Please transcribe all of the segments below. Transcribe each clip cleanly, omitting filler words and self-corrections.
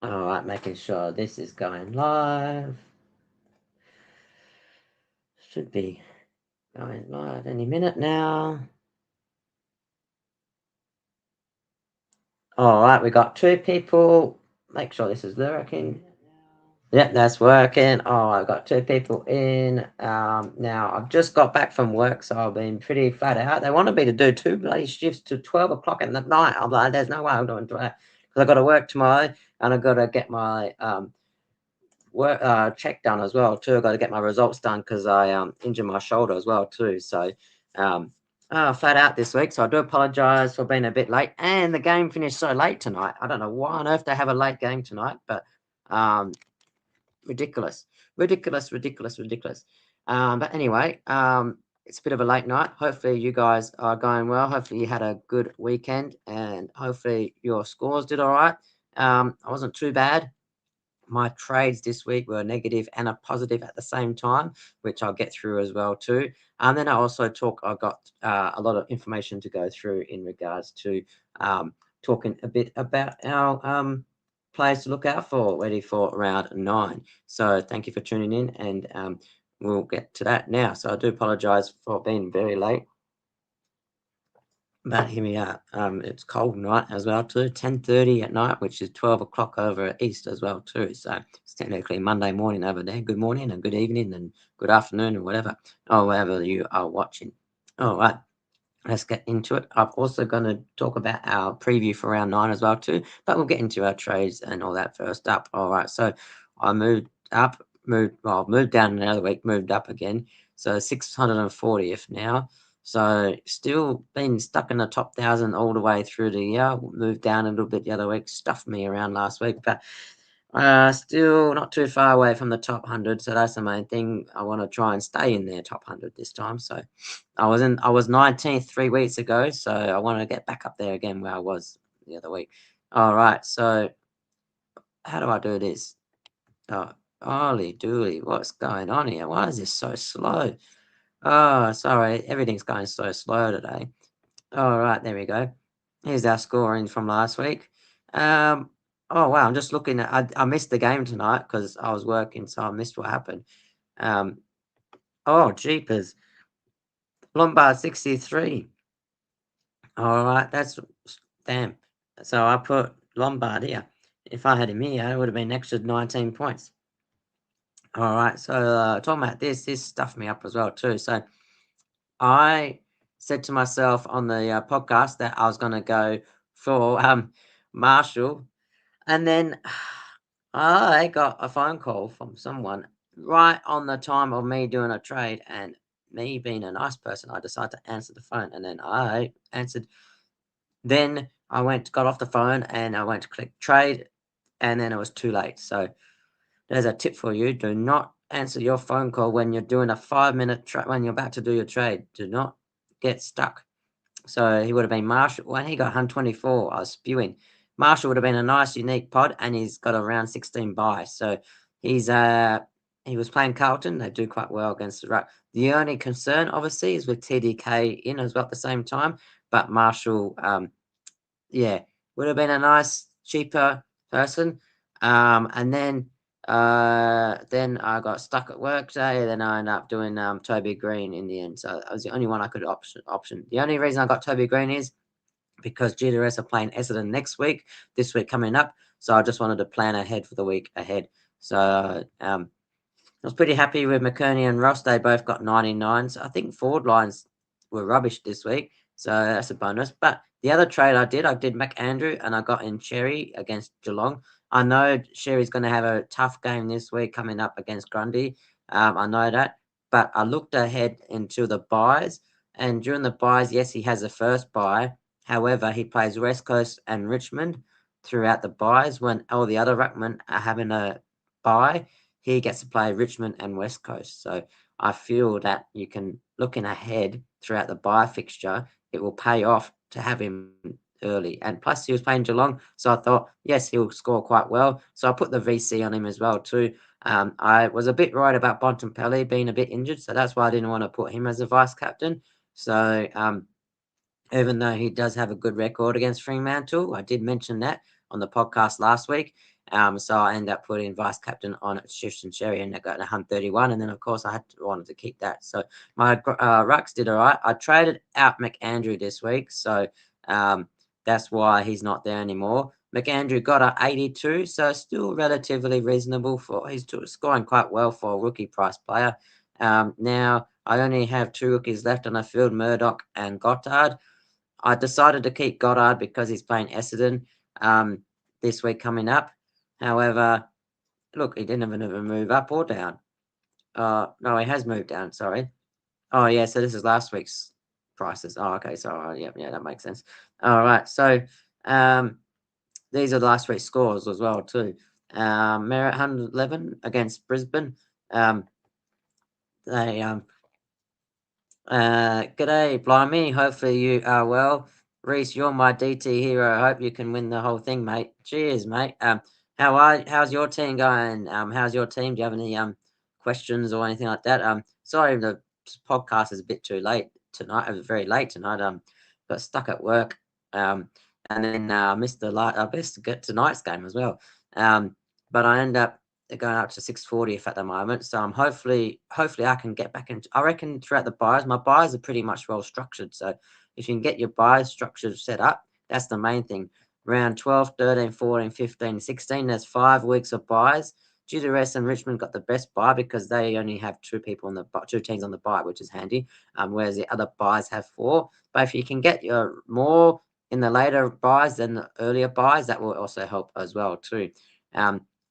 All right, making sure this is going live. Should be going live any minute now. All right, we got 2 people. Make sure this is working. Yep, that's working. Oh, I've got 2 people in. Now I've just got back from work, so I've been pretty flat out. They wanted me to do 2 bloody shifts to 12 o'clock at night. I'm like, there's no way I'm doing that because I've got to work tomorrow and I've got to get my work check done as well too. I've got to get my results done because I injured my shoulder as well too. So um, flat out this week. So I do apologise for being a bit late. And the game finished so late tonight. I don't know why on earth they have a late game tonight, but um, ridiculous, ridiculous, ridiculous, ridiculous. But anyway, it's a bit of a late night. Hopefully you guys are going well. Hopefully you had a good weekend, and hopefully your scores did all right. I wasn't too bad. My trades this week were negative and a positive at the same time, which I'll get through as well too. And then I got a lot of information to go through in regards to talking a bit about our players to look out for ready for round 9. So thank you for tuning in, and we'll get to that now. So I do apologise for being very late. But here we are. It's cold night as well too. 10:30 at night, which is 12 o'clock over east as well too. So it's technically Monday morning over there. Good morning and good evening and good afternoon and whatever, or wherever you are watching. All right, let's get into it. I'm also going to talk about our preview for round 9 as well too. But we'll get into our trades and all that first up. All right, so I moved down another week, moved up again. So 640th now. So still been stuck in the top 1,000 all the way through the year. Moved down a little bit the other week, stuffed me around last week, but still not too far away from the top 100. So that's the main thing. I want to try and stay in there top 100 this time. So I was 19th 3 weeks ago. So I want to get back up there again where I was the other week. All right. So how do I do this? Oh, holy dooly, what's going on here? Why is this so slow? Oh, sorry, everything's going so slow today. All right, there we go. Here's our scoring from last week. Oh wow, I'm just looking at. I missed the game tonight because I was working, so I missed what happened. Um, oh jeepers, Lombard 63. All right, that's damn. So I put Lombard here. If I had him here, it would have been extra 19 points. All right, so talking about this stuffed me up as well too. So I said to myself on the podcast that I was going to go for Marshall, and then I got a phone call from someone right on the time of me doing a trade, and me being a nice person, I decided to answer the phone, and then I answered. Then I got off the phone, and I went to click trade, and then it was too late. So there's a tip for you: do not answer your phone call when you're doing a 5-minute trade when you're about to do your trade. Do not get stuck. So he would have been Marshall. When he got 124, I was spewing. Marshall would have been a nice, unique pod, and he's got a round 16 bye. So he's he was playing Carlton. They do quite well against the ruck. The only concern, obviously, is with TDK in as well at the same time. But Marshall, yeah, would have been a nice, cheaper person. And then I got stuck at work today. Then I ended up doing Toby Green in the end. So that was the only one I could option. The only reason I got Toby Green is because GWS are playing Essendon next week. This week coming up. So I just wanted to plan ahead for the week ahead. So I was pretty happy with McKerney and Ross. They both got 99s. I think forward lines were rubbish this week, so that's a bonus. But the other trade I did McAndrew and I got in Cherry against Geelong. I know Sherry's going to have a tough game this week coming up against Grundy. I know that. But I looked ahead into the buys, and during the buys, yes, he has the first buy. However, he plays West Coast and Richmond throughout the buys when all the other ruckmen are having a buy. He gets to play Richmond and West Coast. So I feel that you can, looking ahead throughout the bye fixture, it will pay off to have him early. And plus, he was playing Geelong, so I thought, yes, he'll score quite well. So I put the VC on him as well too. I was a bit worried about Bontempelli being a bit injured, so that's why I didn't want to put him as a vice captain. So even though he does have a good record against Fremantle, I did mention that on the podcast last week. So I ended up putting vice captain on Tristan Sherry, and I got 131. And then, of course, wanted to keep that. So my rucks did all right. I traded out McAndrew this week, so that's why he's not there anymore. McAndrew got a 82, so still relatively reasonable he's scoring quite well for a rookie price player. Now I only have 2 rookies left on the field, Murdoch and Goddard. I decided to keep Goddard because he's playing Essendon this week coming up. However, look, he didn't even move up or down. No, he has moved down, sorry. Oh, yeah, so this is last week's prices. Oh, okay, so yeah, that makes sense. All right, so these are the last week's scores as well, too. Merritt 111 against Brisbane. They G'day, Blimey. Hopefully you are well. Reece, you're my DT hero. I hope you can win the whole thing, mate. Cheers, mate. How's your team going? How's your team? Do you have any questions or anything like that? Sorry, the podcast is a bit too late tonight. It was very late tonight. Got stuck at work. And then missed best to get tonight's game as well. But I end up going up to 640 at the moment. So I'm hopefully I can get back into. I reckon throughout the buys, my buys are pretty much well structured. So if you can get your buys structured set up, that's the main thing. Round 12, 13, 14, 15, 16, there's 5 weeks of buys. GWS and Richmond got the best buy because they only have 2 teams on the buy, which is handy. Whereas the other buys have 4. But if you can get your more in the later buys than the earlier buys, that will also help as well too.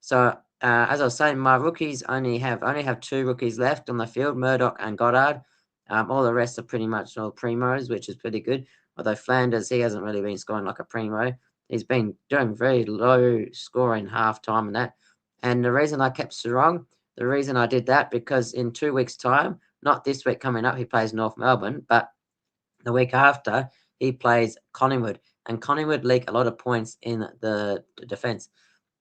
So as I was saying, my rookies only have 2 rookies left on the field, Murdoch and Goddard. All the rest are pretty much all primos, which is pretty good. Although Flanders, he hasn't really been scoring like a primo. He's been doing very low scoring half time and that. And the reason I kept Sarong, the reason I did that, because in 2 weeks' time, not this week coming up, he plays North Melbourne, but the week after, he plays Collingwood. And Collingwood leak a lot of points in the defence.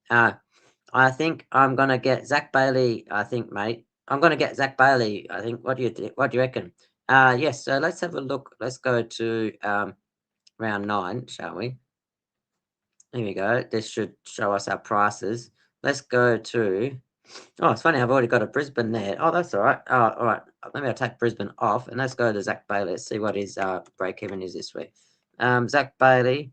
I think I'm gonna get Zach Bailey. I think, mate. I'm gonna get Zach Bailey. I think. What do you think? What do you reckon? Yes. So let's have a look. Let's go to round 9, shall we? Here we go. This should show us our prices. Let's go to. Oh, it's funny. I've already got a Brisbane there. Oh, that's all right. Oh, all right. Maybe I'll take Brisbane off and let's go to Zach Bailey. Let's see what his break even is this week. Zach Bailey.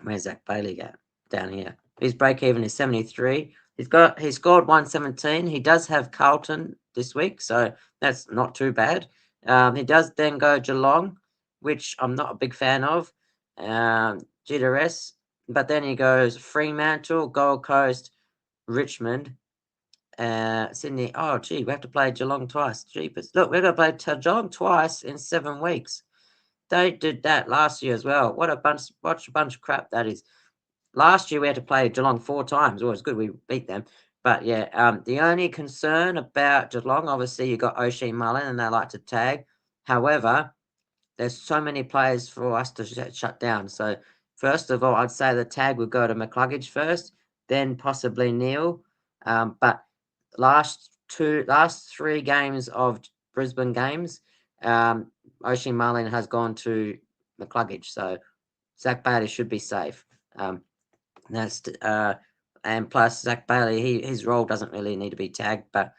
Where's Zach Bailey at? Down here. His break even is 73. He scored 117. He does have Carlton this week, so that's not too bad. He does then go Geelong, which I'm not a big fan of. GWS, but then he goes Fremantle, Gold Coast, Richmond, Sydney. Oh, gee, we have to play Geelong twice. Jeepers. Look, we're going to play Geelong twice in 7 weeks. They did that last year as well. What a bunch of crap that is. Last year we had to play Geelong 4 times. Well, it's good we beat them. But yeah, the only concern about Geelong, obviously you got O'Shea Mullen and they like to tag. However, there's so many players for us to shut down. So first of all, I'd say the tag would go to McCluggage first, then possibly Neil. But last 3 games of Brisbane games, O'Shea Mullen has gone to McCluggage. So Zach Bailey should be safe. That's and plus Zach Bailey, his role doesn't really need to be tagged, but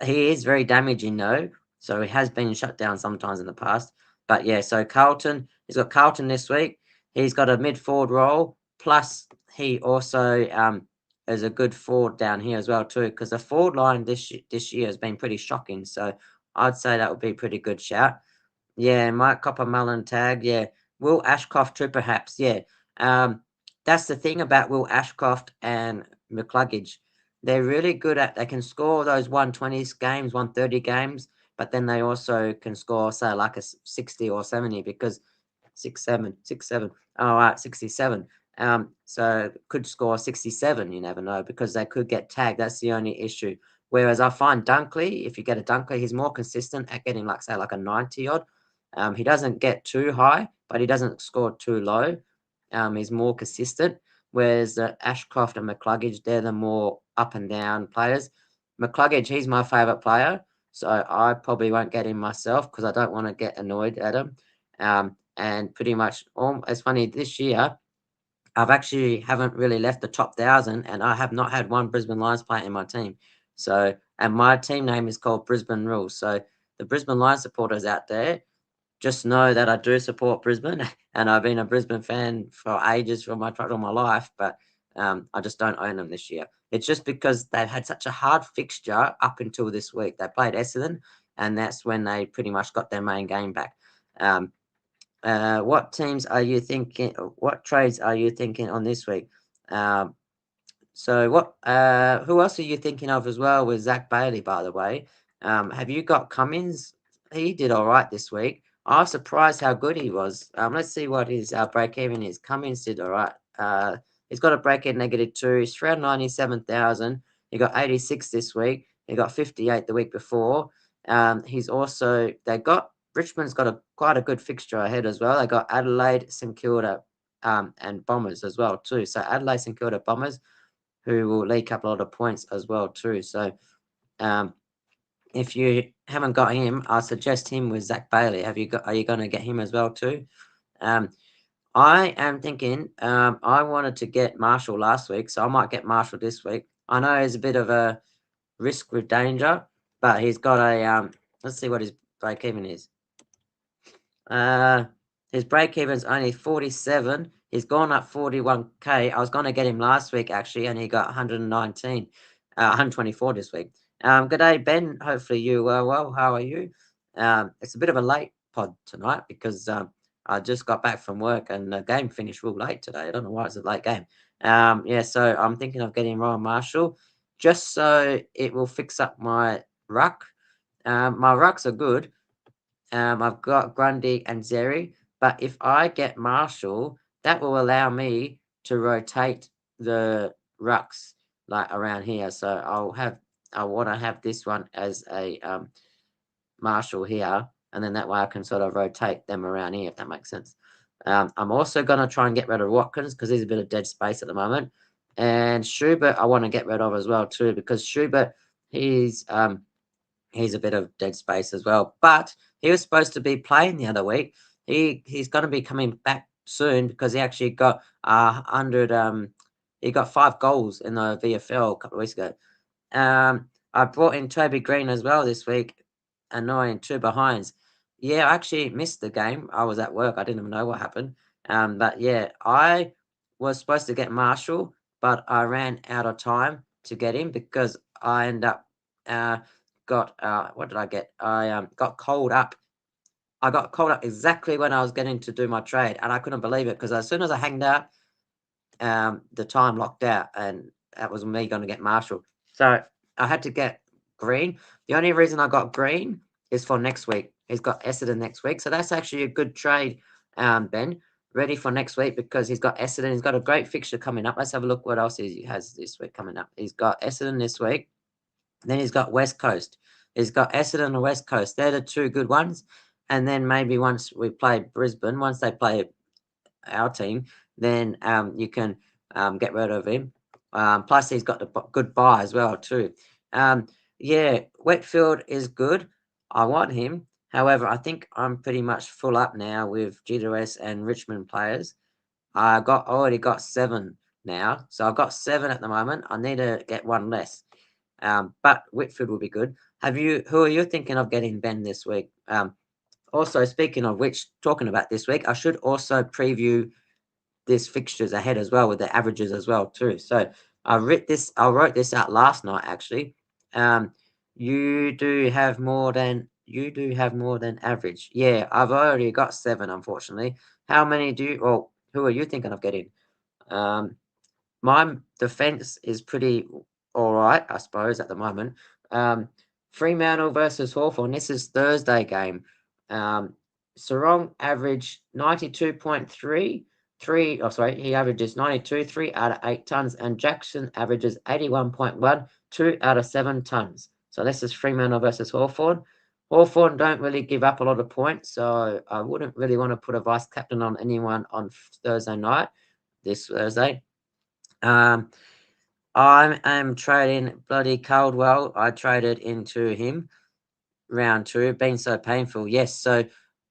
he is very damaging though. So he has been shut down sometimes in the past. But yeah, so Carlton, he's got Carlton this week. He's got a mid forward role. Plus he also is a good forward down here as well too, because the forward line this year has been pretty shocking. So I'd say that would be a pretty good shout. Yeah, Mike Copper Mullen tag. Yeah, Will Ashcroft too, perhaps. Yeah, that's the thing about Will Ashcroft and McCluggage. They're really good at. They can score those 120 games, 130 games, but then they also can score, say, like a 60 or 70 because 6-7. All right, 67. So could score 67. You never know because they could get tagged. That's the only issue. Whereas I find Dunkley, if you get a Dunkley, he's more consistent at getting like say like a 90 odd. He doesn't get too high, but he doesn't score too low. He's more consistent. Whereas Ashcroft and McCluggage, they're the more up and down players. McCluggage, he's my favourite player, so I probably won't get him myself because I don't want to get annoyed at him. And pretty much, it's funny this year. I've actually haven't really left the top 1,000, and I have not had one Brisbane Lions player in my team. So, and my team name is called Brisbane Rules. So the Brisbane Lions supporters out there, just know that I do support Brisbane, and I've been a Brisbane fan for ages, for all my life. But I just don't own them this year. It's just because they've had such a hard fixture up until this week. They played Essendon, and that's when they pretty much got their main game back. What teams are you thinking? What trades are you thinking on this week? Um, so what? Who else are you thinking of as well with Zach Bailey? By the way, have you got Cummins? He did all right this week. I was surprised how good he was. Let's see what his break even is. Cummins did all right. He's got a break even -2. He's around 97,000. He got 86 this week. He got 58 the week before. He's also Richmond's got quite a good fixture ahead as well. They got Adelaide, St Kilda, and Bombers as well too. So Adelaide, St Kilda, Bombers, who will leak up a lot of points as well too. So if you haven't got him, I suggest him with Zach Bailey. Are you going to get him as well too? I am thinking I wanted to get Marshall last week, so I might get Marshall this week. I know he's a bit of a risk with danger, but he's got a let's see what his break even is. His break even's only 47. He's gone up 41k. I was going to get him last week actually, and he got 119, 124 this week. Good day, Ben. Hopefully you are well. How are you? It's a bit of a late pod tonight because I just got back from work and the game finished real late today. I don't know why it's a late game. Yeah, so I'm thinking of getting Ryan Marshall just so it will fix up my ruck. My rucks are good. I've got Grundy and Zeri, but if I get Marshall, that will allow me to rotate the rucks like around here. So I want to have this one as a Marshall here, and then that way I can sort of rotate them around here, if that makes sense. I'm also going to try and get rid of Watkins because he's a bit of dead space at the moment. And Schubert, I want to get rid of as well too, because Schubert, he's a bit of dead space as well. But he was supposed to be playing the other week. He's going to be coming back soon because he actually got 100. He got 5 goals in the VFL a couple of weeks ago. I brought in Toby Green as well this week, annoying 2 behinds. Yeah, I actually missed the game. I was at work. I didn't even know what happened. But yeah, I was supposed to get Marshall, but I ran out of time to get him because I end up got what did I get? I got called up. I got called up exactly when I was getting to do my trade, and I couldn't believe it because as soon as I hanged out, the time locked out, and that was me going to get Marshall. So I had to get Green. The only reason I got Green is for next week. He's got Essendon next week, so that's actually a good trade, Ben. Ready for next week because he's got Essendon. He's got a great fixture coming up. Let's have a look what else he has this week coming up. He's got Essendon this week. Then he's got West Coast. He's got Essendon and West Coast. They're the 2 good ones. And then maybe once we play Brisbane, once they play our team, then you can get rid of him. Plus, he's got the good buy as well too. Yeah, Whitfield is good. I want him. However, I think I'm pretty much full up now with GWS and Richmond players. Already got 7 now, so I've got 7 at the moment. I need to get 1 less. But Whitfield will be good. Who are you thinking of getting, Ben, this week? Also, speaking of which, talking about this week, I should also preview this fixtures ahead as well with the averages as well too. So I wrote this out last night actually. You do have more than average. Yeah, I've already got 7, unfortunately. How many who are you thinking of getting? My defense is pretty all right, I suppose, at the moment. Fremantle versus Hawthorn. This is Thursday game. Sarong averaged 92.3. He averages 92, 3 out of 8 tons, and Jackson averages 81.1, 2 out of 7 tons. So this is Fremantle versus Hawthorn. Hawthorn don't really give up a lot of points, so I wouldn't really want to put a vice captain on anyone on Thursday night, this Thursday. I am trading bloody Caldwell. I traded into him round 2. Been so painful. Yes, so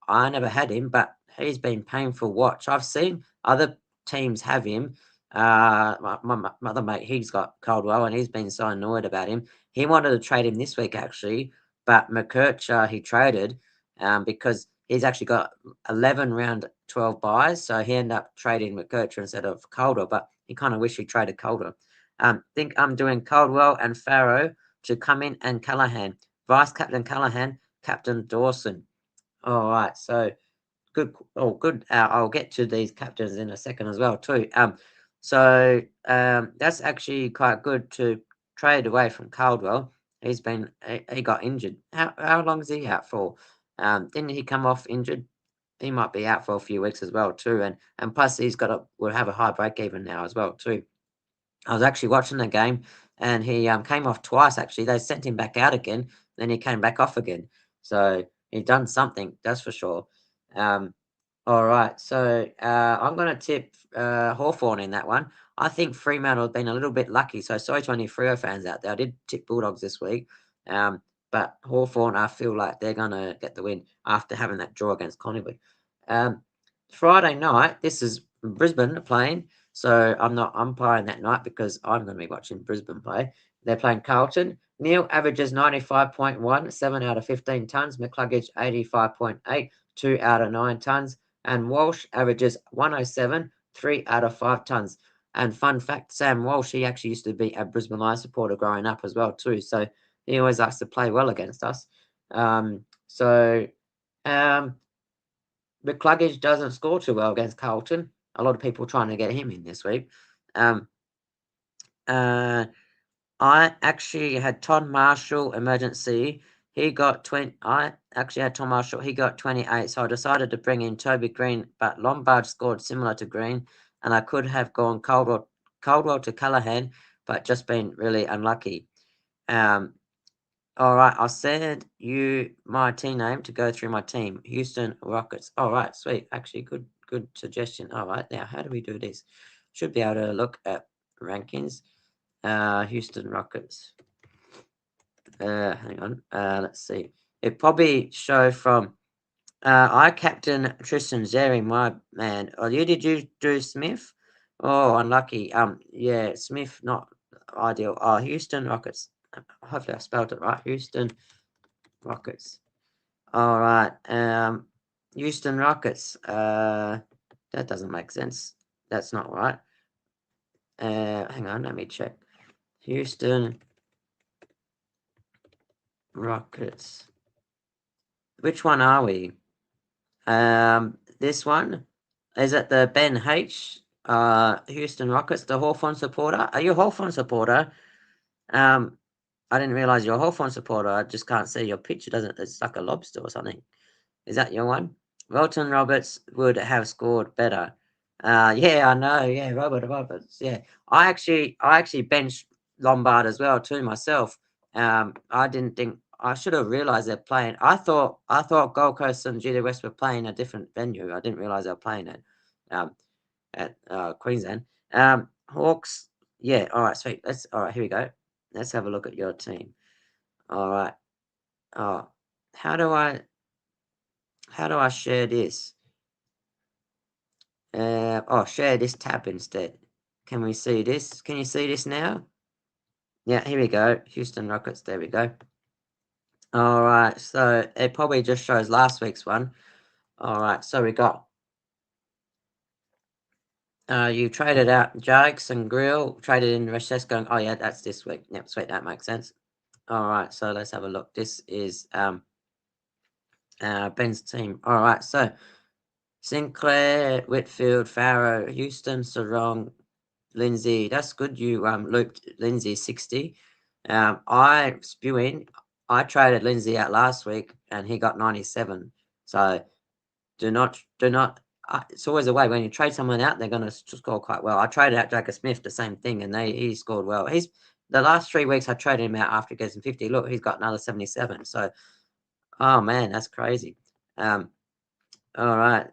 I never had him, but he's been painful watch. I've seen other teams have him. My other mate, he's got Caldwell, and he's been so annoyed about him. He wanted to trade him this week, actually, but McKercher he traded because he's actually got 11 round 12 buys, so he ended up trading McKercher instead of Caldwell, but he kind of wished he traded Caldwell. Think I'm doing Caldwell and Farrow to come in, and Callahan. Vice Captain Callahan, Captain Dawson. All right, so good. Oh, good. I'll get to these captains in a second as well too. That's actually quite good to trade away from Caldwell. He got injured. How long is he out for? Didn't he come off injured? He might be out for a few weeks as well too, and plus will have a high break even now as well too. I was actually watching the game, and he came off twice. Actually, they sent him back out again. Then he came back off again. So he done something, that's for sure. All right, so I'm going to tip Hawthorn in that one. I think Fremantle have been a little bit lucky. So sorry to any Freo fans out there. I did tip Bulldogs this week, but Hawthorn, I feel like they're going to get the win after having that draw against Collingwood. Friday night, this is Brisbane playing. So I'm not umpiring that night because I'm going to be watching Brisbane play. They're playing Carlton. Neil averages 95.1, 7 out of 15 tons. McCluggage 85.8, 2 out of 9 tons. And Walsh averages 107, 3 out of 5 tons. And fun fact, Sam Walsh, he actually used to be a Brisbane Lions supporter growing up as well too. So he always likes to play well against us. McCluggage doesn't score too well against Carlton. A lot of people trying to get him in this week. I actually had Todd Marshall emergency. He got 20. I actually had Tom Marshall. He got 28. So I decided to bring in Toby Green, but Lombard scored similar to Green, and I could have gone Caldwell to Callahan, but just been really unlucky. All right, I'll send you my team name to go through my team. Houston Rockets. All right, sweet. Actually, good suggestion. All right, now how do we do this? Should be able to look at rankings. Houston Rockets. Hang on. Let's see. It probably show from. I captain Tristan Zeri, my man. Oh, did you do Smith? Oh, unlucky. Yeah, Smith not ideal. Oh, Houston Rockets. Hopefully I spelled it right. Houston Rockets. All right. Houston Rockets. That doesn't make sense. That's not right. Hang on, let me check. Houston Rockets. Which one are we? This one? Is it the Ben H? Houston Rockets, the Hawthorn supporter? Are you a Hawthorn supporter? I didn't realize you're a Hawthorn supporter. I just can't see your picture, doesn't it? It's like a lobster or something. Is that your one? Welton Roberts would have scored better. Yeah, I know. Yeah, Robert Roberts. Yeah, I actually benched Lombard as well too myself. I didn't think I should have realized they're playing. I thought Gold Coast and GD West were playing a different venue. I didn't realize they were playing at Queensland. Hawks. Yeah. All right. Sweet. All right. Here we go. Let's have a look at your team. All right. Oh, how do I share this? Share this tab instead. Can we see this? Can you see this now? Yeah, here we go. Houston Rockets. There we go. All right, so it probably just shows last week's one. All right, so we got you traded out Jags and Grill, traded in Rashesco. Oh yeah, that's this week. Yep, sweet, that makes sense. All right, so let's have a look. This is Ben's team. All right, so Sinclair, Whitfield, Farrow, Houston, Sarong, Lindsay. That's good. You looped Lindsay 60. I traded Lindsay out last week and he got 97. So do not. It's always a way when you trade someone out, they're going to score quite well. I traded out Jacob Smith, the same thing, and he scored well. He's the last 3 weeks I traded him out after getting 50. Look, he's got another 77. So, oh man, that's crazy. All right.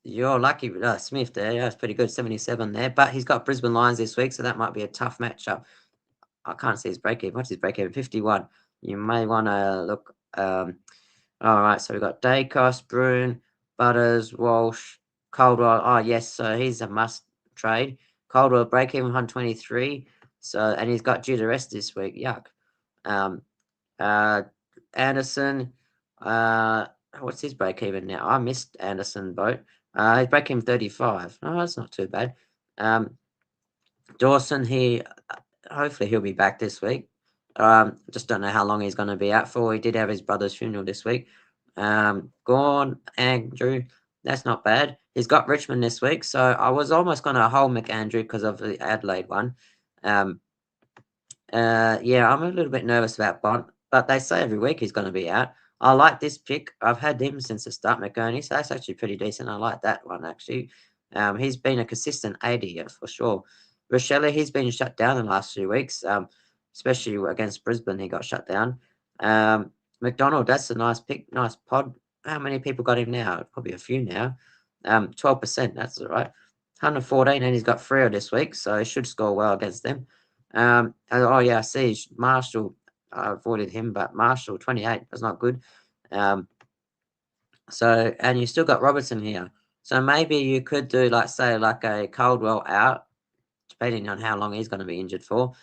You're lucky, Smith there. Yeah, that's pretty good, 77 there. But he's got Brisbane Lions this week, so that might be a tough matchup. I can't see his break even. What's his break even? 51. You may want to look. All right, so we've got Dacos, Bruin, Butters, Walsh, Caldwell. Oh, yes, so he's a must trade. Caldwell break even 123. So, and he's got due to rest this week. Yuck. Anderson, what's his break even now? I missed Anderson boat. His break even 35. Oh, that's not too bad. Dawson, hopefully he'll be back this week. Just don't know how long he's going to be out for. He did have his brother's funeral this week. Gone, Andrew, that's not bad. He's got Richmond this week, so I was almost going to hold McAndrew because of the Adelaide one. Yeah, I'm a little bit nervous about Bont, but they say every week he's going to be out. I like this pick. I've had him since the start, McGurney, so that's actually pretty decent. I like that one, actually. He's been a consistent 80 for sure. Rochelle, he's been shut down in the last few weeks, especially against Brisbane, he got shut down. McDonald, that's a nice pick, nice pod. How many people got him now? Probably a few now. 12%, that's all right. 114, and he's got Freo this week, so he should score well against them. Oh yeah, I see Marshall. I avoided him, but Marshall 28 was not good. So, and you still got Robertson here. So maybe you could do like a Caldwell out, depending on how long he's going to be injured for.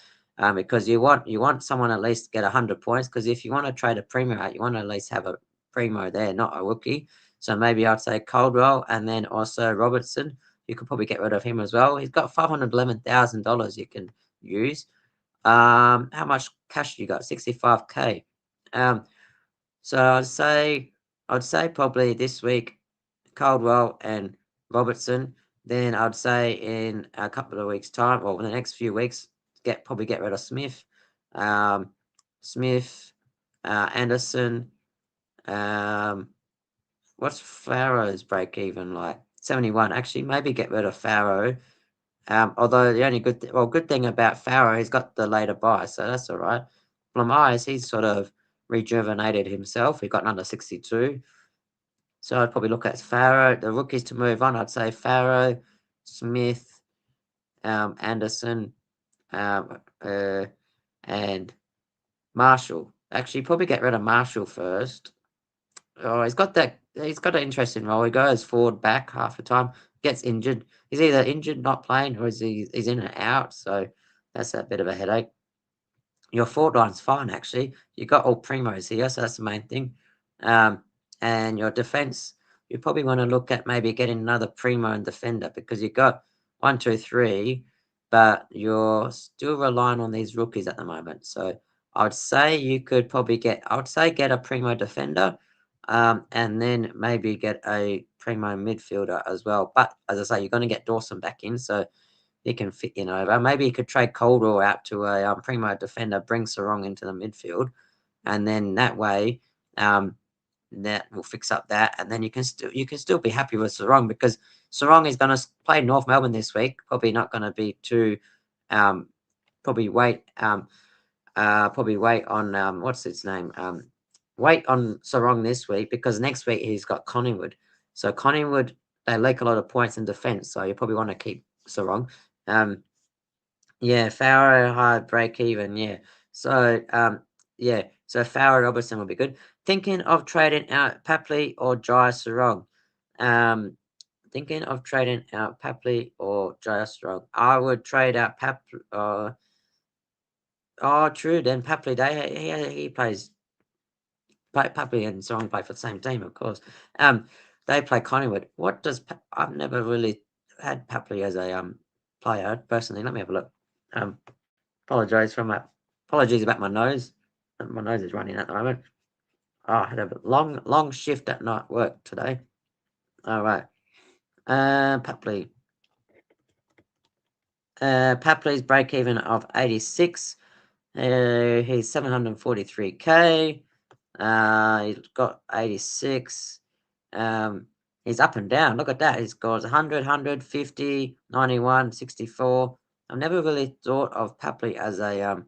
Because you want someone at least to get 100 points. Because if you want to trade a primo out, you want to at least have a primo there, not a rookie. So maybe I'd say Caldwell and then also Robertson. You could probably get rid of him as well. He's got $511,000 you can use. How much cash you got? 65K. So I'd say probably this week Caldwell and Robertson. Then I'd say in a couple of weeks' time, or in the next few weeks, probably get rid of Smith, Anderson. What's Farrow's break even like? 71. Actually, maybe get rid of Farrow. Although the only good thing about Farrow, he's got the later buy, so that's all right. From Eyes, he's sort of rejuvenated himself. He got under 62. So I'd probably look at Farrow. The rookies to move on, I'd say Farrow, Smith, Anderson, and Marshall. Actually, probably get rid of Marshall first. Oh, he's got an interesting role. He goes forward, back half the time, gets injured. He's either injured, not playing, or he's in and out. So that's a bit of a headache. Your forward line's fine, actually. You got all primos here, so that's the main thing. And your defense, you probably want to look at maybe getting another primo and defender because you got 1, 2, 3, but you're still relying on these rookies at the moment. So I would say you could probably get a primo defender, and then maybe get a primo midfielder as well. But as I say, you're going to get Dawson back in, so he can fit in over. Maybe you could trade Caldwell out to a primo defender, bring Sarong into the midfield, and then that way, that will fix up that, and then you can still be happy with Sarong because Sarong is going to play North Melbourne this week. Probably not going to be too. Probably wait. Probably wait on what's its name. Wait on Sarong this week because next week he's got Collingwood. So Collingwood, they lack a lot of points in defence, so you probably want to keep Sarong. Yeah, Farrow high break even. Yeah. So yeah. So Farrow Robertson will be good. Thinking of trading out Papley or Jai Sarong. Thinking of trading out Papley or Jai Sarong. I would trade out Papley. Oh, true. Then Papley, he plays. Papley and Sarong play for the same team, of course. They play Collingwood. What does I've never really had Papley as a player personally. Let me have a look. Apologies about my nose. My nose is running at the moment. Oh, I had a long shift at night work today. All right. Papley. Papley's break even of 86. He's 743K. He's got 86. He's up and down. Look at that. He scores 100, 150, 91, 64. I've never really thought of Papley as a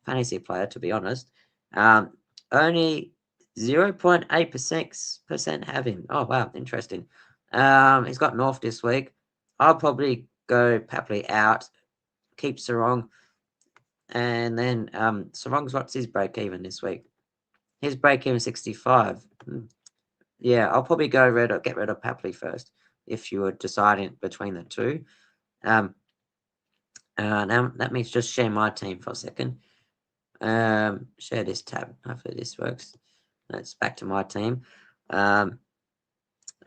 fantasy player, to be honest. Only 0.8% have him. Oh, wow. Interesting. He's got North this week. I'll probably go Papley out, keep Sarong, and then Sarong's what's his break even this week? His break even 65. Yeah, I'll probably get rid of Papley first if you were deciding between the two. Now let me just share my team for a second. Share this tab. Hopefully this works. Let's back to my team. All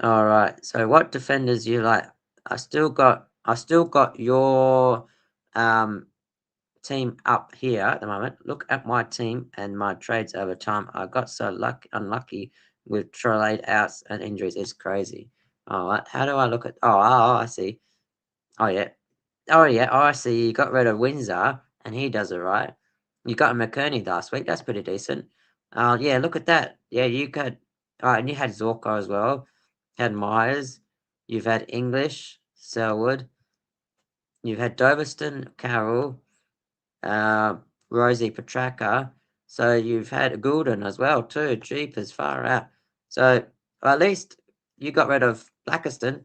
right. So what defenders you like? I still got your team up here at the moment. Look at my team and my trades over time. I got so unlucky with trade outs and injuries. It's crazy. All right. How do I look at? Oh, I see. Oh yeah. Oh yeah. Oh, I see. You got rid of Windsor and he does it right. You got McKerney last week. That's pretty decent. Yeah. Look at that. Yeah, you got. And you had Zorko as well. Had Myers. You've had English, Selwood. You've had Doverston, Carroll. uh, Rosie Petraka. So you've had Goulden as well too. Jeepers, far out. So well, at least you got rid of Blackiston.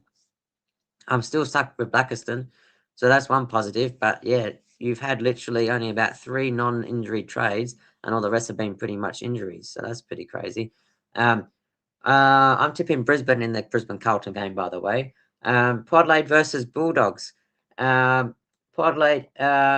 I'm still stuck with Blackiston, so that's one positive. But yeah, you've had literally only about 3 non-injury trades, and all the rest have been pretty much injuries. So that's pretty crazy. Um, I'm tipping Brisbane in the Brisbane Carlton game, by the way. Podlade versus Bulldogs. Podlade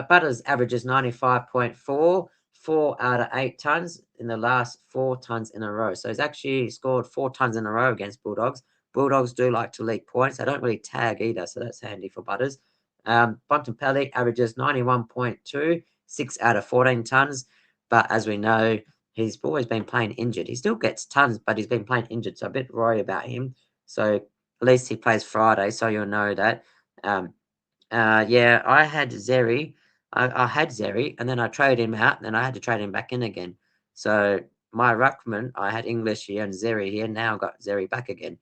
Butters averages 95.4, 4 out of 8 tons in the last 4 tons in a row. So he's actually scored 4 tons in a row against Bulldogs. Bulldogs do like to leak points. They don't really tag either, so that's handy for Butters. Bontempelli averages 91.2, 6 out of 14 tons. But as we know, he's always been playing injured. He still gets tons, but he's been playing injured, so a bit worried about him. So at least he plays Friday, so you'll know that. Yeah, I had Zeri. I had Zeri, and then I traded him out, and then I had to trade him back in again. So my ruckman, I had English here and Zeri here. Now I've got Zeri back again.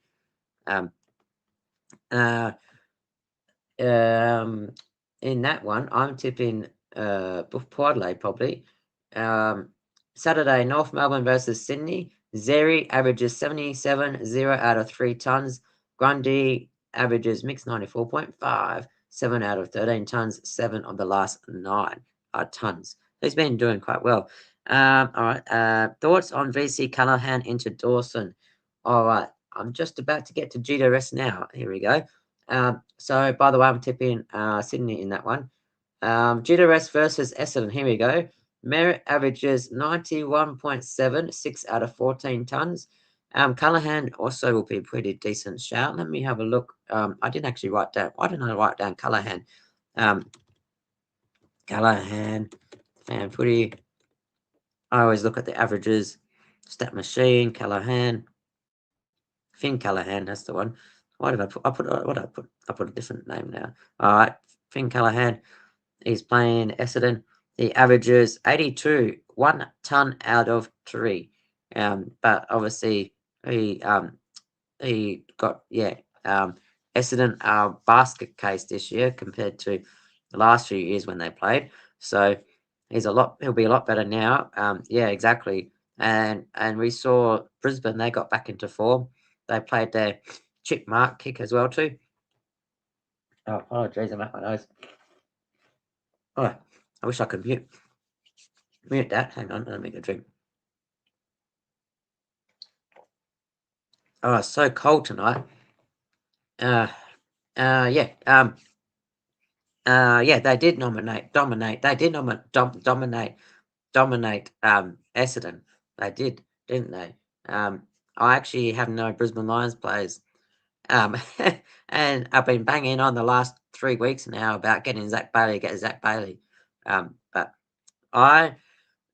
Um, uh, in that one, I'm tipping Poidley probably. Saturday, North Melbourne versus Sydney. Zeri averages 77, 0 out of 3 tons. Grundy averages mixed 94.5, 7 out of 13 tons, 7 of the last 9 tons. He's been doing quite well. All right. Thoughts on VC Callaghan into Dawson? All right. I'm just about to get to GWS now. Here we go. So, by the way, I'm tipping Sydney in that one. GWS versus Essendon. Here we go. Merritt averages 91.7, 6 out of 14 tons. Callaghan also will be a pretty decent shout. Let me have a look. I didn't actually write down. Why didn't I write down Callaghan? Callaghan, fan footy. I always look at the averages. Stat machine, Callaghan. Finn Callaghan, that's the one. Why did I put? What did I put? I put a different name now. All right, Finn Callaghan. He's playing Essendon. He averages 82, 1 ton out of 3. But obviously he got Essendon basket case this year compared to the last few years when they played. So he'll be a lot better now. Yeah, exactly. And we saw Brisbane, they got back into form. They played their chip mark kick as well too. Oh geez, I'm at my nose. Oh, I wish I could mute that. Hang on, let me get a drink. Oh, it's so cold tonight. Yeah. Yeah, they did dominate. They did dominate Essendon. They did, didn't they? I actually have no Brisbane Lions players. And I've been banging on the last 3 weeks now about getting Zach Bailey. But I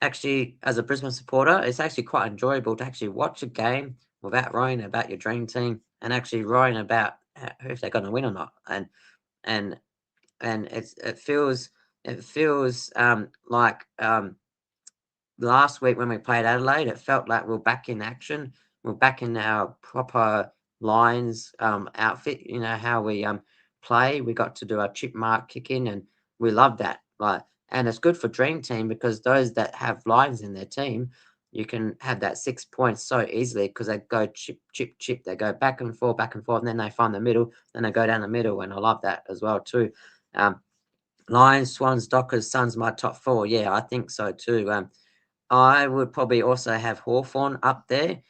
actually, as a Brisbane supporter, it's actually quite enjoyable to actually watch a game without worrying about your dream team and actually worrying about if they're going to win or not. And it feels like last week when we played Adelaide, it felt like we're back in action. We're back in our proper Lions outfit. You know how we play. We got to do our chip mark kick in, and we love that. Like, and it's good for Dream Team because those that have Lions in their team, you can have that 6 points so easily because they go chip, chip, chip. They go back and forth, and then they find the middle. Then they go down the middle, and I love that as well too. Lions, Swans, Dockers, Suns, my top 4. Yeah, I think so too. I would probably also have Hawthorn up there.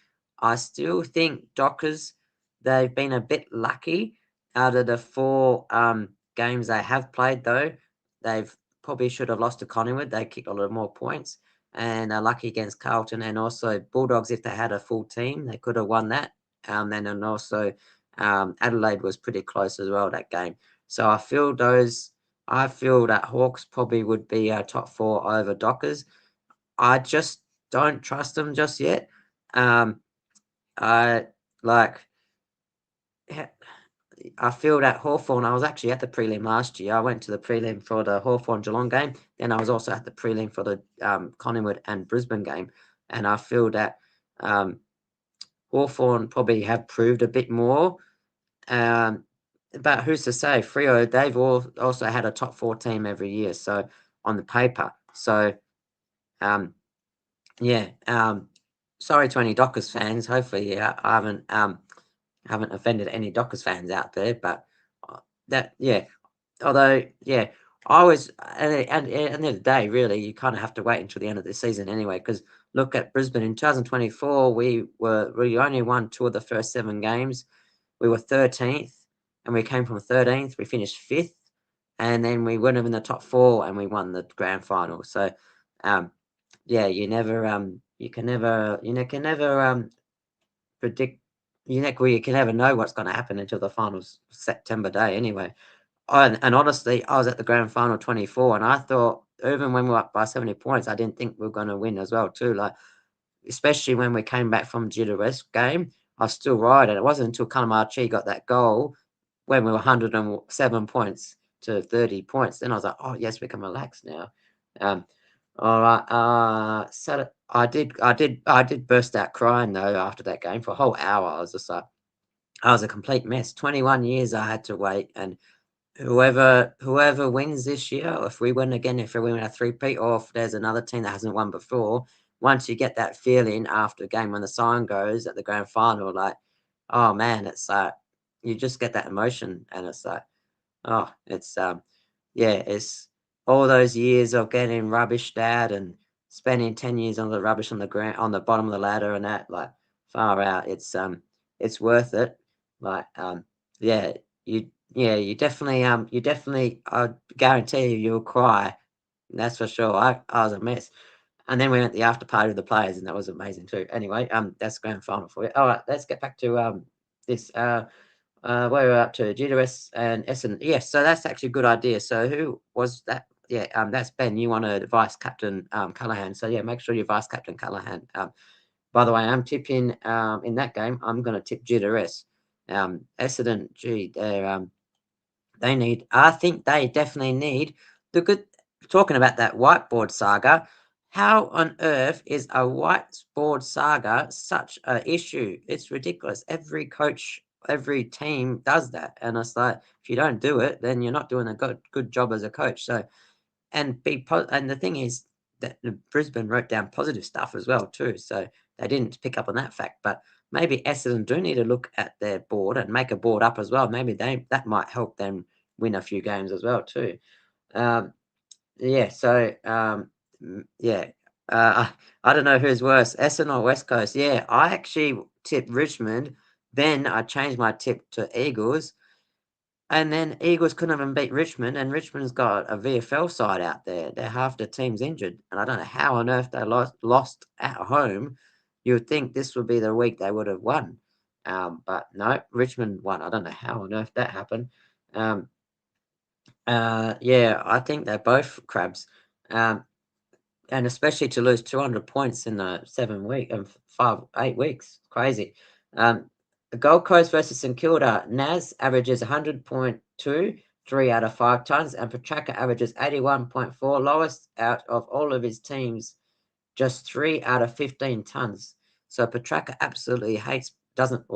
I still think Dockers, they've been a bit lucky out of the 4 games they have played, though, they've probably should have lost to Collingwood. They kicked a lot more points, and they're lucky against Carlton. And also Bulldogs, if they had a full team, they could have won that. And also Adelaide was pretty close as well that game. So I feel that Hawks probably would be top 4 over Dockers. I just don't trust them just yet. I like. I feel that Hawthorn. I was actually at the prelim last year. I went to the prelim for the Hawthorn Geelong game. Then I was also at the prelim for the Collingwood and Brisbane game. And I feel that Hawthorn probably have proved a bit more. But who's to say? Freo, they've also had a top 4 team every year. So on the paper. So yeah. Sorry to any Dockers fans. Hopefully, I haven't offended any Dockers fans out there, but yeah. Although, yeah, I was at the end of the day, really, you kind of have to wait until the end of the season anyway. Because look at Brisbane in 2024, we only won 2 of the first 7 games. We were 13th, and we came from 13th. We finished 5th, and then we weren't in the top 4, and we won the grand final. So, yeah, you can never predict. You can never know what's going to happen until the finals September day anyway. And honestly, I was at the grand final 24, and I thought even when we were up by 70 points, I didn't think we were going to win as well too. Like especially when we came back from GWS game, I was still right, and it wasn't until Kalamachi got that goal when we were 107 points to 30 points. Then I was like, oh yes, we can relax now. Um, all right. So I did burst out crying though after that game for a whole hour. I was just like, I was a complete mess. 21 years I had to wait, and whoever wins this year, if we win again, if we win a three-peat, or if there's another team that hasn't won before, once you get that feeling after the game when the sign goes at the grand final, like, oh man, it's like you just get that emotion, and it's like, oh, yeah, it's all those years of getting rubbished out and spending 10 years on the rubbish on the ground on the bottom of the ladder and that, like far out. It's worth it. Like yeah, you definitely I guarantee you'll cry. That's for sure. I was a mess. And then we went the after party with the players, and that was amazing too. Anyway, that's grand final for you. All right, let's get back to this where we're up to GWS and Essendon. Yes, so that's actually a good idea. So who was that? Yeah, that's Ben. You want to vice captain Callahan. So yeah, make sure you vice captain Callahan. By the way, I'm tipping in that game. I'm going to tip GWS. Essendon, gee, I think they definitely need the good. Talking about that whiteboard saga, how on earth is a whiteboard saga such a issue? It's ridiculous. Every coach, every team does that, and it's like if you don't do it, then you're not doing a good job as a coach. So and the thing is that Brisbane wrote down positive stuff as well too, so they didn't pick up on that fact. But maybe Essendon do need to look at their board and make a board up as well. Maybe that might help them win a few games as well too. Um, yeah, so yeah, I don't know who's worse, Essendon or West Coast. Yeah, I actually tipped Richmond. Then I changed my tip to Eagles, and then Eagles couldn't even beat Richmond, and Richmond's got a VFL side out there. They're half the team's injured, and I don't know how on earth they lost at home. You would think this would be the week they would have won, but no, Richmond won. I don't know how on earth that happened. Um, yeah, I think they're both crabs, and especially to lose 200 points in the 7 week and 8 weeks, crazy. The Gold Coast versus St Kilda, Naz averages 100.2, 3 out of 5 tons, and Petraka averages 81.4, lowest out of all of his teams, just 3 out of 15 tons. So Petraka absolutely doesn't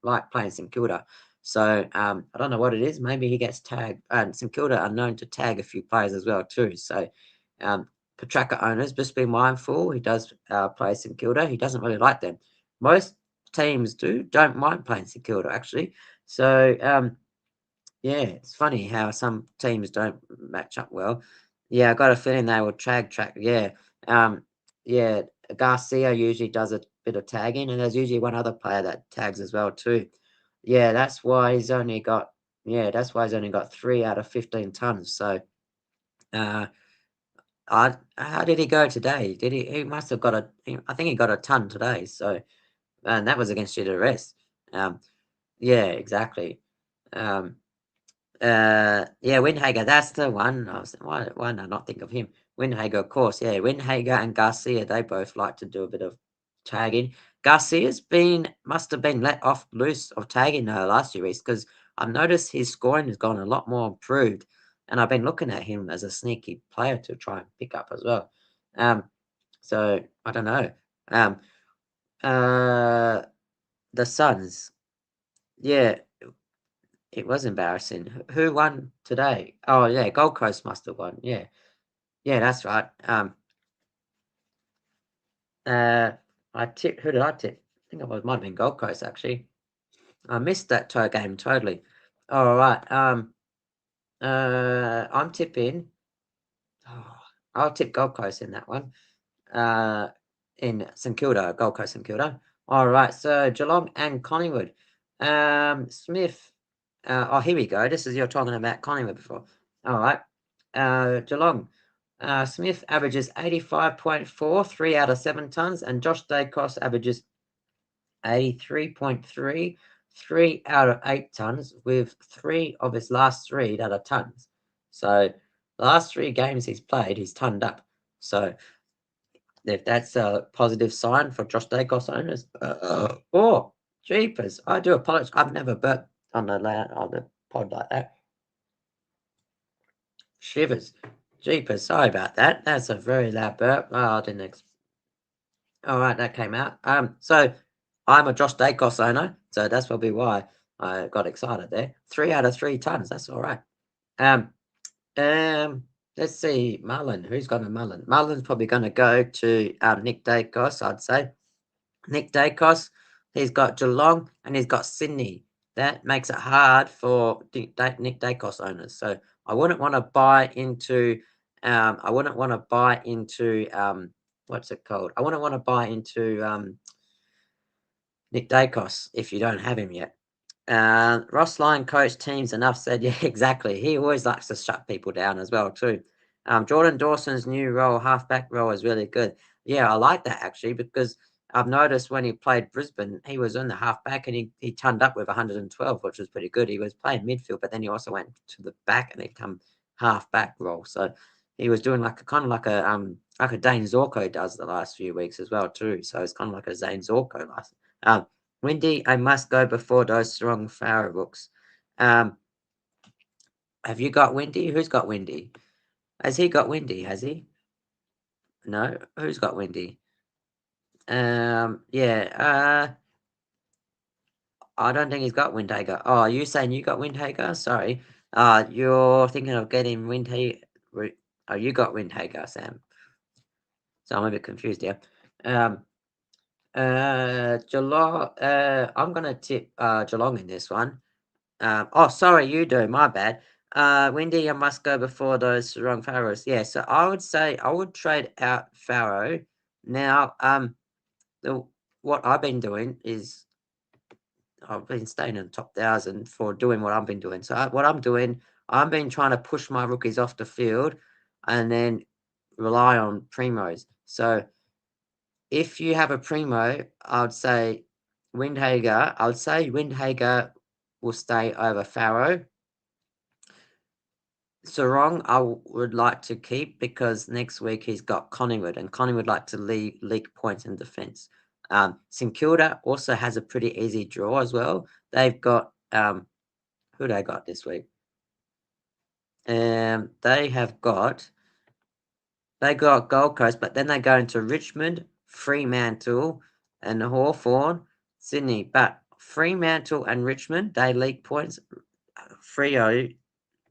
like playing St Kilda. So I don't know what it is. Maybe he gets tagged, and St Kilda are known to tag a few players as well too. So Petraka owners, just be mindful. He does play St Kilda. He doesn't really like them. Most teams don't mind playing St Kilda actually. So yeah, it's funny how some teams don't match up well. Yeah, I got a feeling they will track. Yeah, yeah. Garcia usually does a bit of tagging, and there's usually one other player that tags as well too. Yeah, that's why he's only got Yeah, that's why he's only got 3 out of 15 tons. So, uh, how did he go today? Did he? He must have got I think he got a ton today. So, and that was against GWS. Um, yeah, exactly. Um, yeah, Windhager, that's the one. Why did I not think of him? Windhager, of course. Yeah, Windhager and Garcia, they both like to do a bit of tagging. Garcia's must have been let off loose of tagging last year, because I've noticed his scoring has gone a lot more improved, and I've been looking at him as a sneaky player to try and pick up as well. Um, so I don't know. Um, uh, the Suns, yeah, it was embarrassing. Who won today? Oh yeah, Gold Coast must have won. Yeah, yeah, that's right. Uh, I tipped. Who did I tip? I think might have been Gold Coast actually. I missed that toe game totally. All right. I'm tipping. Oh, I'll tip Gold Coast in that one. Uh, in St Kilda, Gold Coast, St Kilda. All right. So Geelong and Collingwood. Smith. Oh, here we go. This is you're talking about Collingwood before. All right. Geelong. Smith averages 85.4, 3 out of 7 tons, and Josh Dacos averages 83.3, 3 out of 8 tons, with 3 of his last 3 that are tons. So the last 3 games he's played, he's tonned up. So if that's a positive sign for Josh Dacos owners, oh, jeepers, I do apologize. I've never burped on the pod like that. Shivers. Jeepers, sorry about that. That's a very loud burp. Oh, I didn't all right, that came out. So I'm a Josh Dacos owner, so that's probably why I got excited there. 3 out of 3 tons, that's all right. Um, let's see, Mullen. Who's got a Mullen? Mullen's probably going to go to Nick Dacos, I'd say. Nick Dacos, he's got Geelong and he's got Sydney. That makes it hard for Nick Dacos owners. So I wouldn't want to buy into. I wouldn't want to buy into. What's it called? I wouldn't want to buy into Nick Dacos if you don't have him yet. Ross Lyon coached teams enough said, yeah, exactly. He always likes to shut people down as well too. Jordan Dawson's new role, halfback role, is really good. Yeah, I like that actually because I've noticed when he played Brisbane, he was on the halfback and he turned up with 112, which was pretty good. He was playing midfield, but then he also went to the back and he become halfback role. So he was doing like a kind of like a Dane Zorko does the last few weeks as well too. So it's kind of like a Zane Zorko last. Windy, I must go before those strong Farah books. Um, have you got Windy? Who's got Windy? Has he got Windy? Has he? No. Who's got Windy? Yeah. I don't think he's got Windhager. Oh, are you saying you got Windhager? Sorry. You're thinking of getting Windhager. Oh, you got Windhager, Sam. So I'm a bit confused here. Geelong. I'm gonna tip Geelong in this one. Oh, sorry, you do. My bad. Windy, I must go before those wrong Pharaohs. Yeah, so I would say I would trade out Pharaoh. Now, the, what I've been doing is I've been staying in the top 1,000 for doing what I've been doing. So what I'm doing, I've been trying to push my rookies off the field and then rely on primos. So if you have a primo, I would say Windhager will stay over Pharaoh. Sarong, would like to keep because next week he's got Collingwood, and Collingwood like to leak points in defence. St Kilda also has a pretty easy draw as well. They've got who they got this week? They got Gold Coast, but then they go into Richmond, Fremantle, and Hawthorn, Sydney. But Fremantle and Richmond, they leak points. Freo,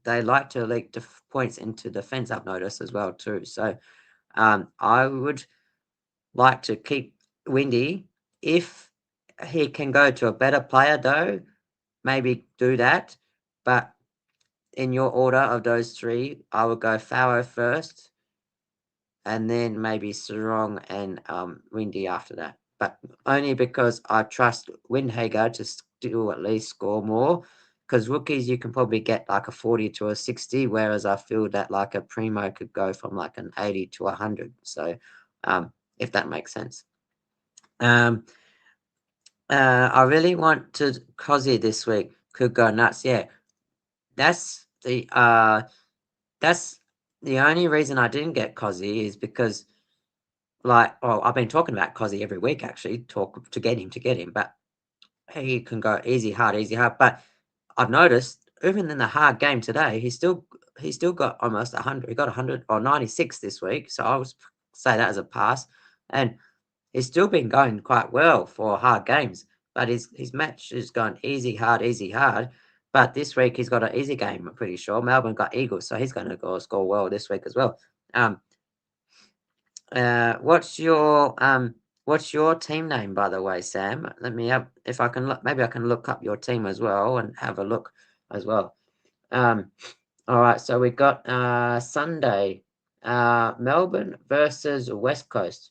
they like to leak points into defence, I've noticed as well too. So I would like to keep Windy. If he can go to a better player though, maybe do that. But in your order of those 3, I would go Farrow first, and then maybe Sarong and Windy after that. But only because I trust Windhager to still at least score more, because rookies you can probably get like a 40 to a 60, whereas I feel that like a primo could go from like an 80 to 100. So, if that makes sense. I really wanted Cozzy this week. Could go nuts. Yeah, that's the only reason I didn't get Cozzy is because I've been talking about Cozzy every week actually, talk to get him, but he can go easy, hard. But I've noticed even in the hard game today, he still got almost 100. He got 100 or 96 this week, so I was say that as a pass, and he's still been going quite well for hard games. But his match is going easy, hard. But this week he's got an easy game. I'm pretty sure Melbourne got Eagles, so he's going to go score well this week as well. What's your team name, by the way, Sam? Let me have, if I can look, maybe I can look up your team as well and have a look as well. All right, so we got Sunday, Melbourne versus West Coast.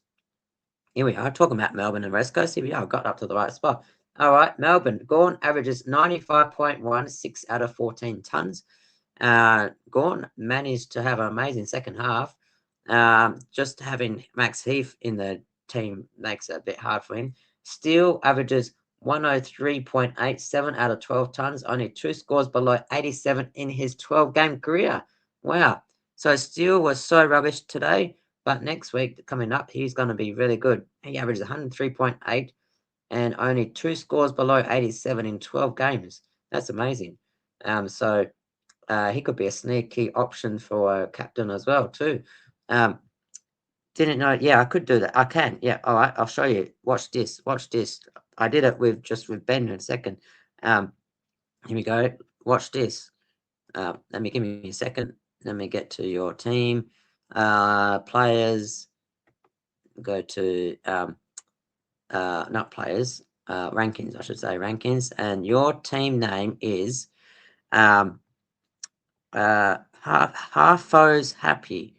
Here we are talking about Melbourne and West Coast. Here we are, got up to the right spot. All right, Melbourne, Gawn averages 95.1, 6 out of 14 tons. Gawn managed to have an amazing second half. Just having Max Heath in the team makes it a bit hard for him. Steele averages 103.87 out of 12 tons, only 2 scores below 87 in his 12-game career. Wow. So Steele was so rubbish today, but next week coming up, he's going to be really good. He averages 103.8 and only 2 scores below 87 in 12 games. That's amazing. So he could be a sneaky option for a captain as well too. Didn't know. Yeah, I could do that. I can. Yeah. All right. I'll show you. Watch this. I did it with Ben in a second. Here we go. Watch this. Let me give me a second. Let me get to your team. Players. Go to not players. Rankings. I should say rankings. And your team name is Half-Foes Happy.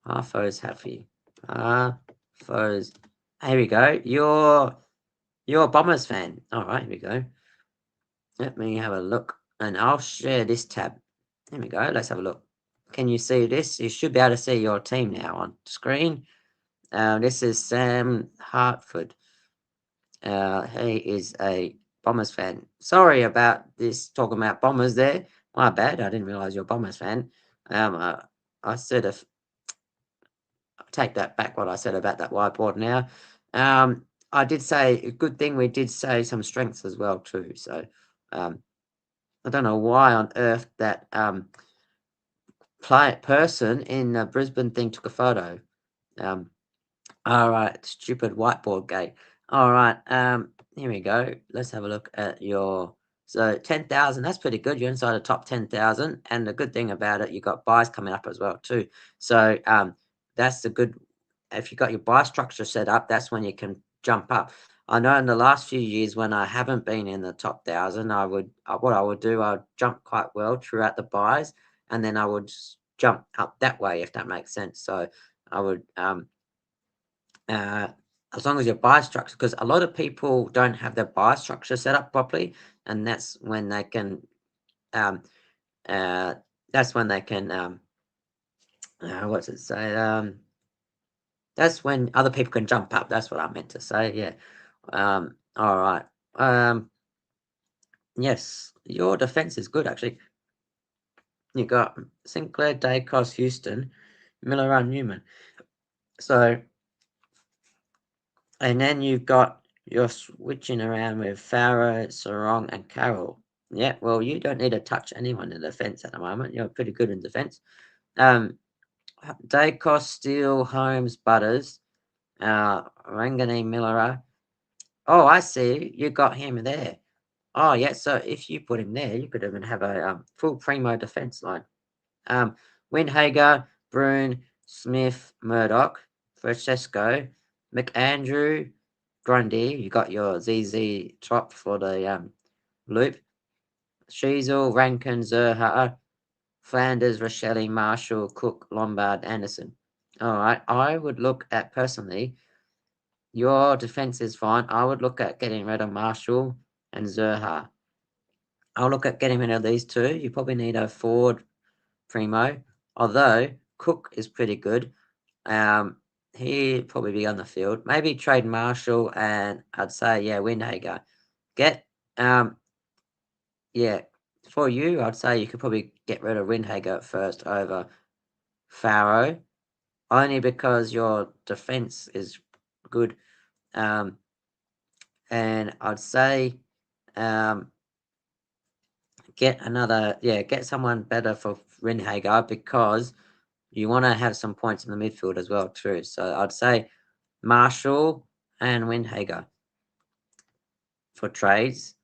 Half-Foes Happy. Half-Foes. Here we go. You're a Bombers fan. All right, here we go. Let me have a look, and I'll share this tab. Here we go. Let's have a look. Can you see this? You should be able to see your team now on screen. This is Sam Hartford. He is a Bombers fan. Sorry about this, talking about Bombers there. My bad. I didn't realize you're a Bombers fan. I said if take that back, what I said about that whiteboard now. I did say a good thing. We did say some strengths as well too. So I don't know why on earth that person in the Brisbane thing took a photo. All right, stupid whiteboard gate. All right, here we go. Let's have a look at your. So 10,000, that's pretty good. You're inside the top 10,000, and the good thing about it, you got buys coming up as well too. So that's the good. If you got your buy structure set up, that's when you can jump up. I know in the last few years when I haven't been in the top 1,000, what I would do, I would jump quite well throughout the buys, and then I would just jump up that way, if that makes sense. So I would as long as your buy structure, because a lot of people don't have their buy structure set up properly, and that's when they can what's it say, that's when other people can jump up. That's what I meant to say. Yeah. All right. Yes, your defense is good actually. You got Sinclair, Dacos, Houston, Miller, Newman. So, and then you're switching around with Farrow, Sarong, and Carroll. Yeah, well, you don't need to touch anyone in defense at the moment. You're pretty good in defense. Dacos, Steele, Holmes, Butters, Rangani, Miller. Oh, I see. You got him there. Oh, yeah. So if you put him there, you could even have a full primo defense line. Windhager, Brune, Smith, Murdoch, Francesco, McAndrew, Grundy. You got your ZZ top for the loop. Sheasel, Rankin, Zerha, Flanders, Rochelle, Marshall, Cook, Lombard, Anderson. All right. I would look at personally. Your defense is fine. I would look at getting rid of Marshall and Zerha. I'll look at getting rid of these two. You probably need a forward primo, although Cook is pretty good. He'd probably be on the field. Maybe trade Marshall, and I'd say, yeah, Windhager. Get, yeah, for you, I'd say you could probably get rid of Windhager first over Farrow, only because your defense is good. And I'd say, get someone better for Windhager because you want to have some points in the midfield as well, too. So I'd say Marshall and Windhager for trades.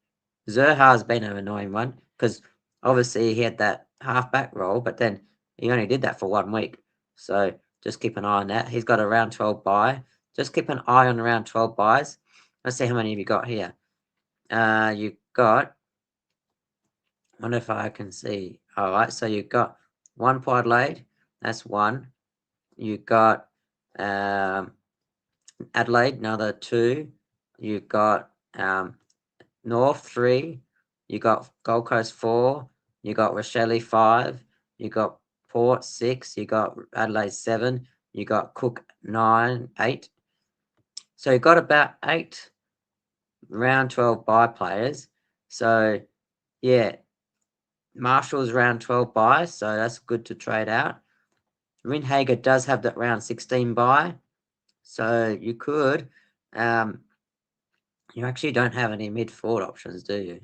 Zerha's been an annoying one because obviously he had that halfback role, but then he only did that for 1 week. So just keep an eye on that. He's got a round 12 bye. Just keep an eye on around 12 buys. Let's see how many have you got here. You got, I wonder if I can see. All right, so you've got one pod laid. That's one. You got Adelaide, another 2. You got North 3. You got Gold Coast 4. You got Rochelle 5. You got Port 6. You got Adelaide 7. You got Cook 9, 8. So you got about 8 round 12 bye players. So yeah, Marshall's round 12 bye, so that's good to trade out. Windhager does have that round 16 bye, so you could. You actually don't have any mid forward options, do you?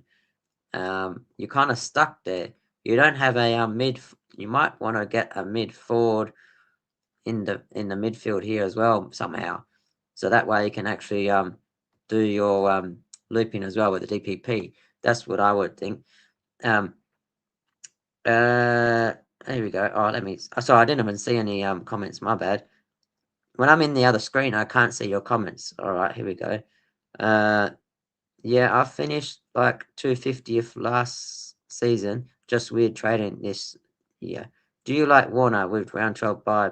You're kind of stuck there. You don't have a mid. You might want to get a mid forward in the midfield here as well somehow, so that way you can actually do your looping as well with the DPP. That's what I would think. Here we go. Oh, let me. Sorry, I didn't even see any comments. My bad. When I'm in the other screen, I can't see your comments. All right, here we go. Yeah, I finished like 250th last season. Just weird trading this year. Do you like Warner with round 12 bye?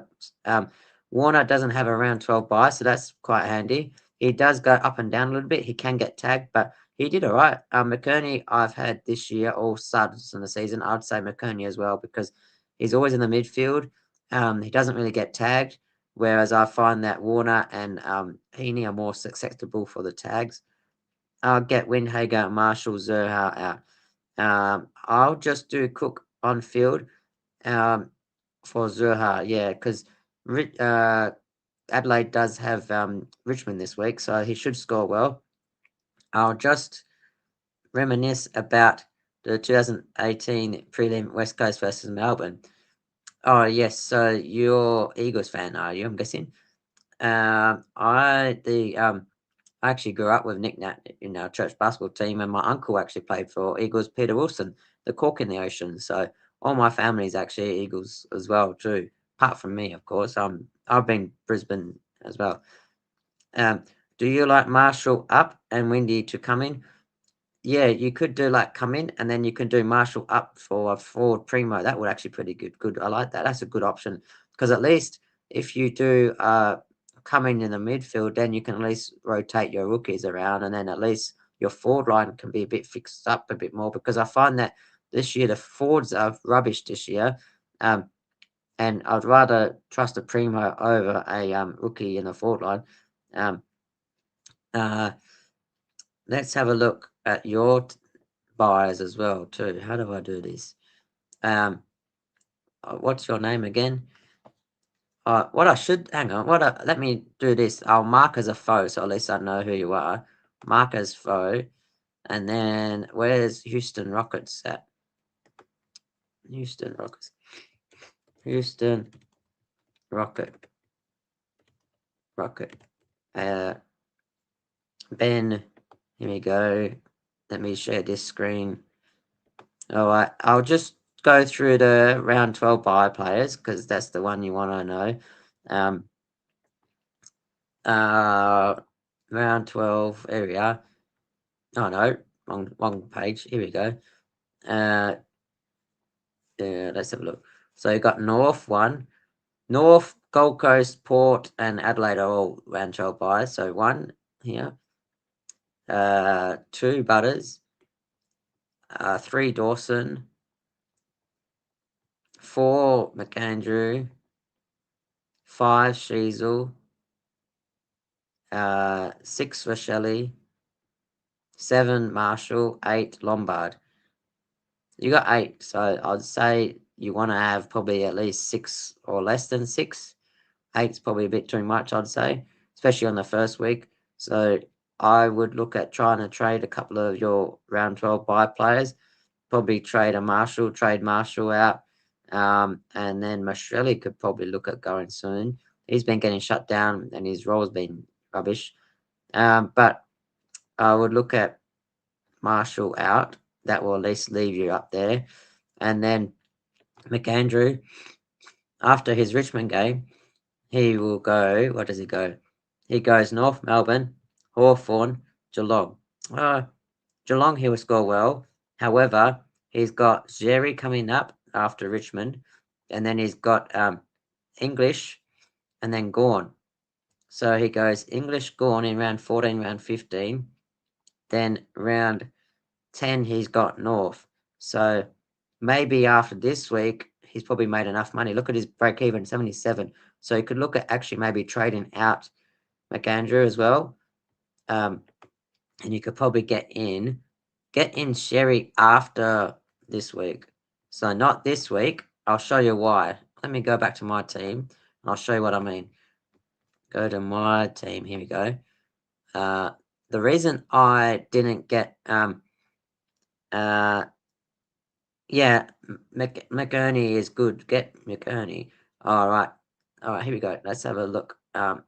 Warner doesn't have a round 12 bye, so that's quite handy. He does go up and down a little bit. He can get tagged, but he did all right. McKerney, I've had this year, all subs in the season. I'd say McKerney as well because he's always in the midfield. He doesn't really get tagged, whereas I find that Warner and Heaney are more susceptible for the tags. I'll get Windhager, Marshall, Zerha out. I'll just do Cook on field for Zerha, yeah, because Adelaide does have Richmond this week, so he should score well. I'll just reminisce about the 2018 prelim West Coast versus Melbourne. Oh, yes, so you're Eagles fan, are you? I'm guessing. I actually grew up with Nick Nat in our church basketball team, and my uncle actually played for Eagles, Peter Wilson, the cork in the ocean. So all my family's actually Eagles as well too, apart from me, of course. I've been Brisbane as well. Do you like Marshall up and Windy to come in? Yeah, you could do like come in, and then you can do Marshall up for a forward primo. That would actually pretty good. I like that. That's a good option because at least if you do coming in the midfield, then you can at least rotate your rookies around, and then at least your forward line can be a bit fixed up a bit more. Because I find that this year the forwards are rubbish this year, and I'd rather trust a primo over a rookie in the forward line. Let's have a look at your buyers as well too. How do I do this? What's your name again? What I should hang on. Let me do this. I'll mark as a foe, so at least I know who you are. Mark as foe, and then where's Houston Rockets at? Houston Rockets. Houston Rocket. Ben. Here we go. Let me share this screen. All right. I'll just go through the round 12 buy players because that's the one you want to know. Round 12, here we are. Oh no, wrong page. Here we go. Let's have a look. So you got North 1. North, Gold Coast, Port, and Adelaide are all round 12 buys. So 1 here. 2 Butters. 3 Dawson, 4 McAndrew, 5 Sheasel, 6 Rochelle, 7 Marshall, 8 Lombard. You got 8, so I'd say you want to have probably at least 6 or less than 6. 8's probably a bit too much, I'd say, especially on the first week. So I would look at trying to trade a couple of your round 12 buy players. Probably trade Marshall out. And then Mastrelli could probably look at going soon. He's been getting shut down and his role's been rubbish. But I would look at Marshall out. That will at least leave you up there. And then McAndrew, after his Richmond game, he will go. What does he go? He goes North Melbourne, Hawthorn, Geelong. Geelong, he will score well. However, he's got Xerri coming up after Richmond, and then he's got English, and then Gawn. So he goes English, Gawn in round 14, round 15. Then round 10, he's got North. So maybe after this week, he's probably made enough money. Look at his break even, 77. So you could look at actually maybe trading out McAndrew as well. And you could probably get in Sherry after this week. So not this week. I'll show you why. Let me go back to my team and I'll show you what I mean. Go to my team. Here we go. The reason I didn't get McErnie is good. Get McErnie. All right. Here we go. Let's have a look. Here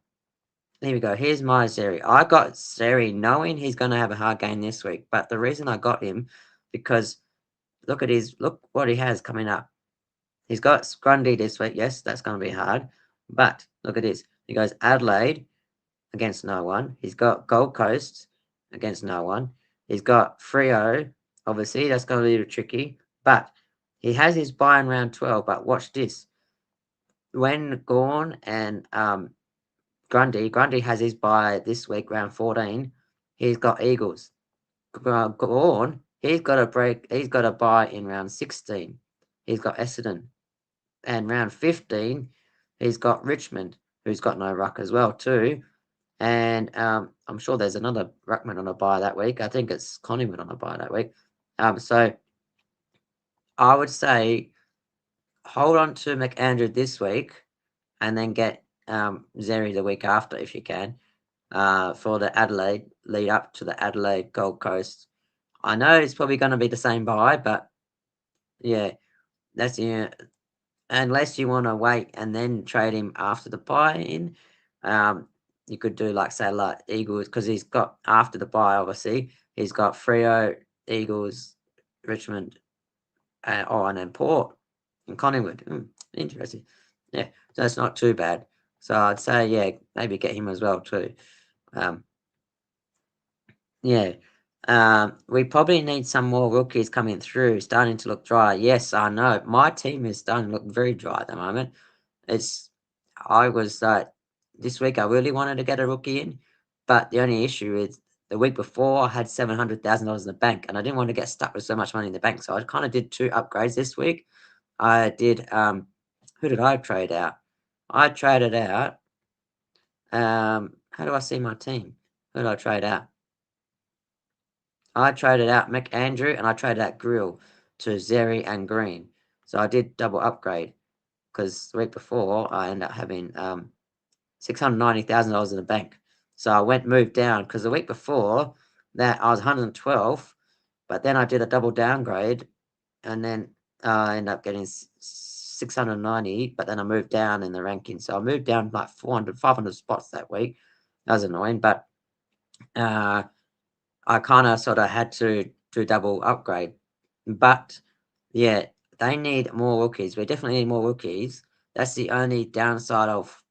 we go. Here's my Zeri. I got Zeri knowing he's going to have a hard game this week. But the reason I got him, because look what he has coming up. He's got Grundy this week. Yes, that's going to be hard. But look at this. He goes Adelaide against no one. He's got Gold Coast against no one. He's got Freo. Obviously, that's going to be a little tricky. But he has his bye in round 12. But watch this. When Gawn and Grundy has his bye this week, round 14. He's got Eagles. Gawn, he's got a bye in round 16. He's got Essendon. And round 15, he's got Richmond, who's got no ruck as well too. And I'm sure there's another ruckman on a bye that week. I think it's Collingwood on a bye that week. So I would say hold on to McAndrew this week and then get Zeri the week after if you can for the Adelaide, lead up to the Adelaide Gold Coast. I know it's probably going to be the same bye, but yeah, that's unless you want to wait and then trade him after the bye in. You could do like Eagles because he's got after the bye. Obviously, he's got Freo, Eagles, Richmond, and then Port and Collingwood. Interesting. Yeah, so that's not too bad. So I'd say maybe get him as well too. We probably need some more rookies coming through, starting to look dry. Yes, I know. My team is starting to look very dry at the moment. I was this week I really wanted to get a rookie in, but the only issue is the week before I had $700,000 in the bank, and I didn't want to get stuck with so much money in the bank. So I kind of did 2 upgrades this week. I did. Who did I trade out? I traded out. How do I see my team? Who did I trade out? I traded out McAndrew and I traded out Grill to Zeri and Green. So I did double upgrade because the week before I ended up having $690,000 in the bank. So I moved down because the week before that I was 112, but then I did a double downgrade and then I ended up getting 690, but then I moved down in the ranking. So I moved down like 500 spots that week. That was annoying, but I kind of sort of had to do double upgrade. But yeah, they need more rookies. We definitely need more rookies. That's the only downside of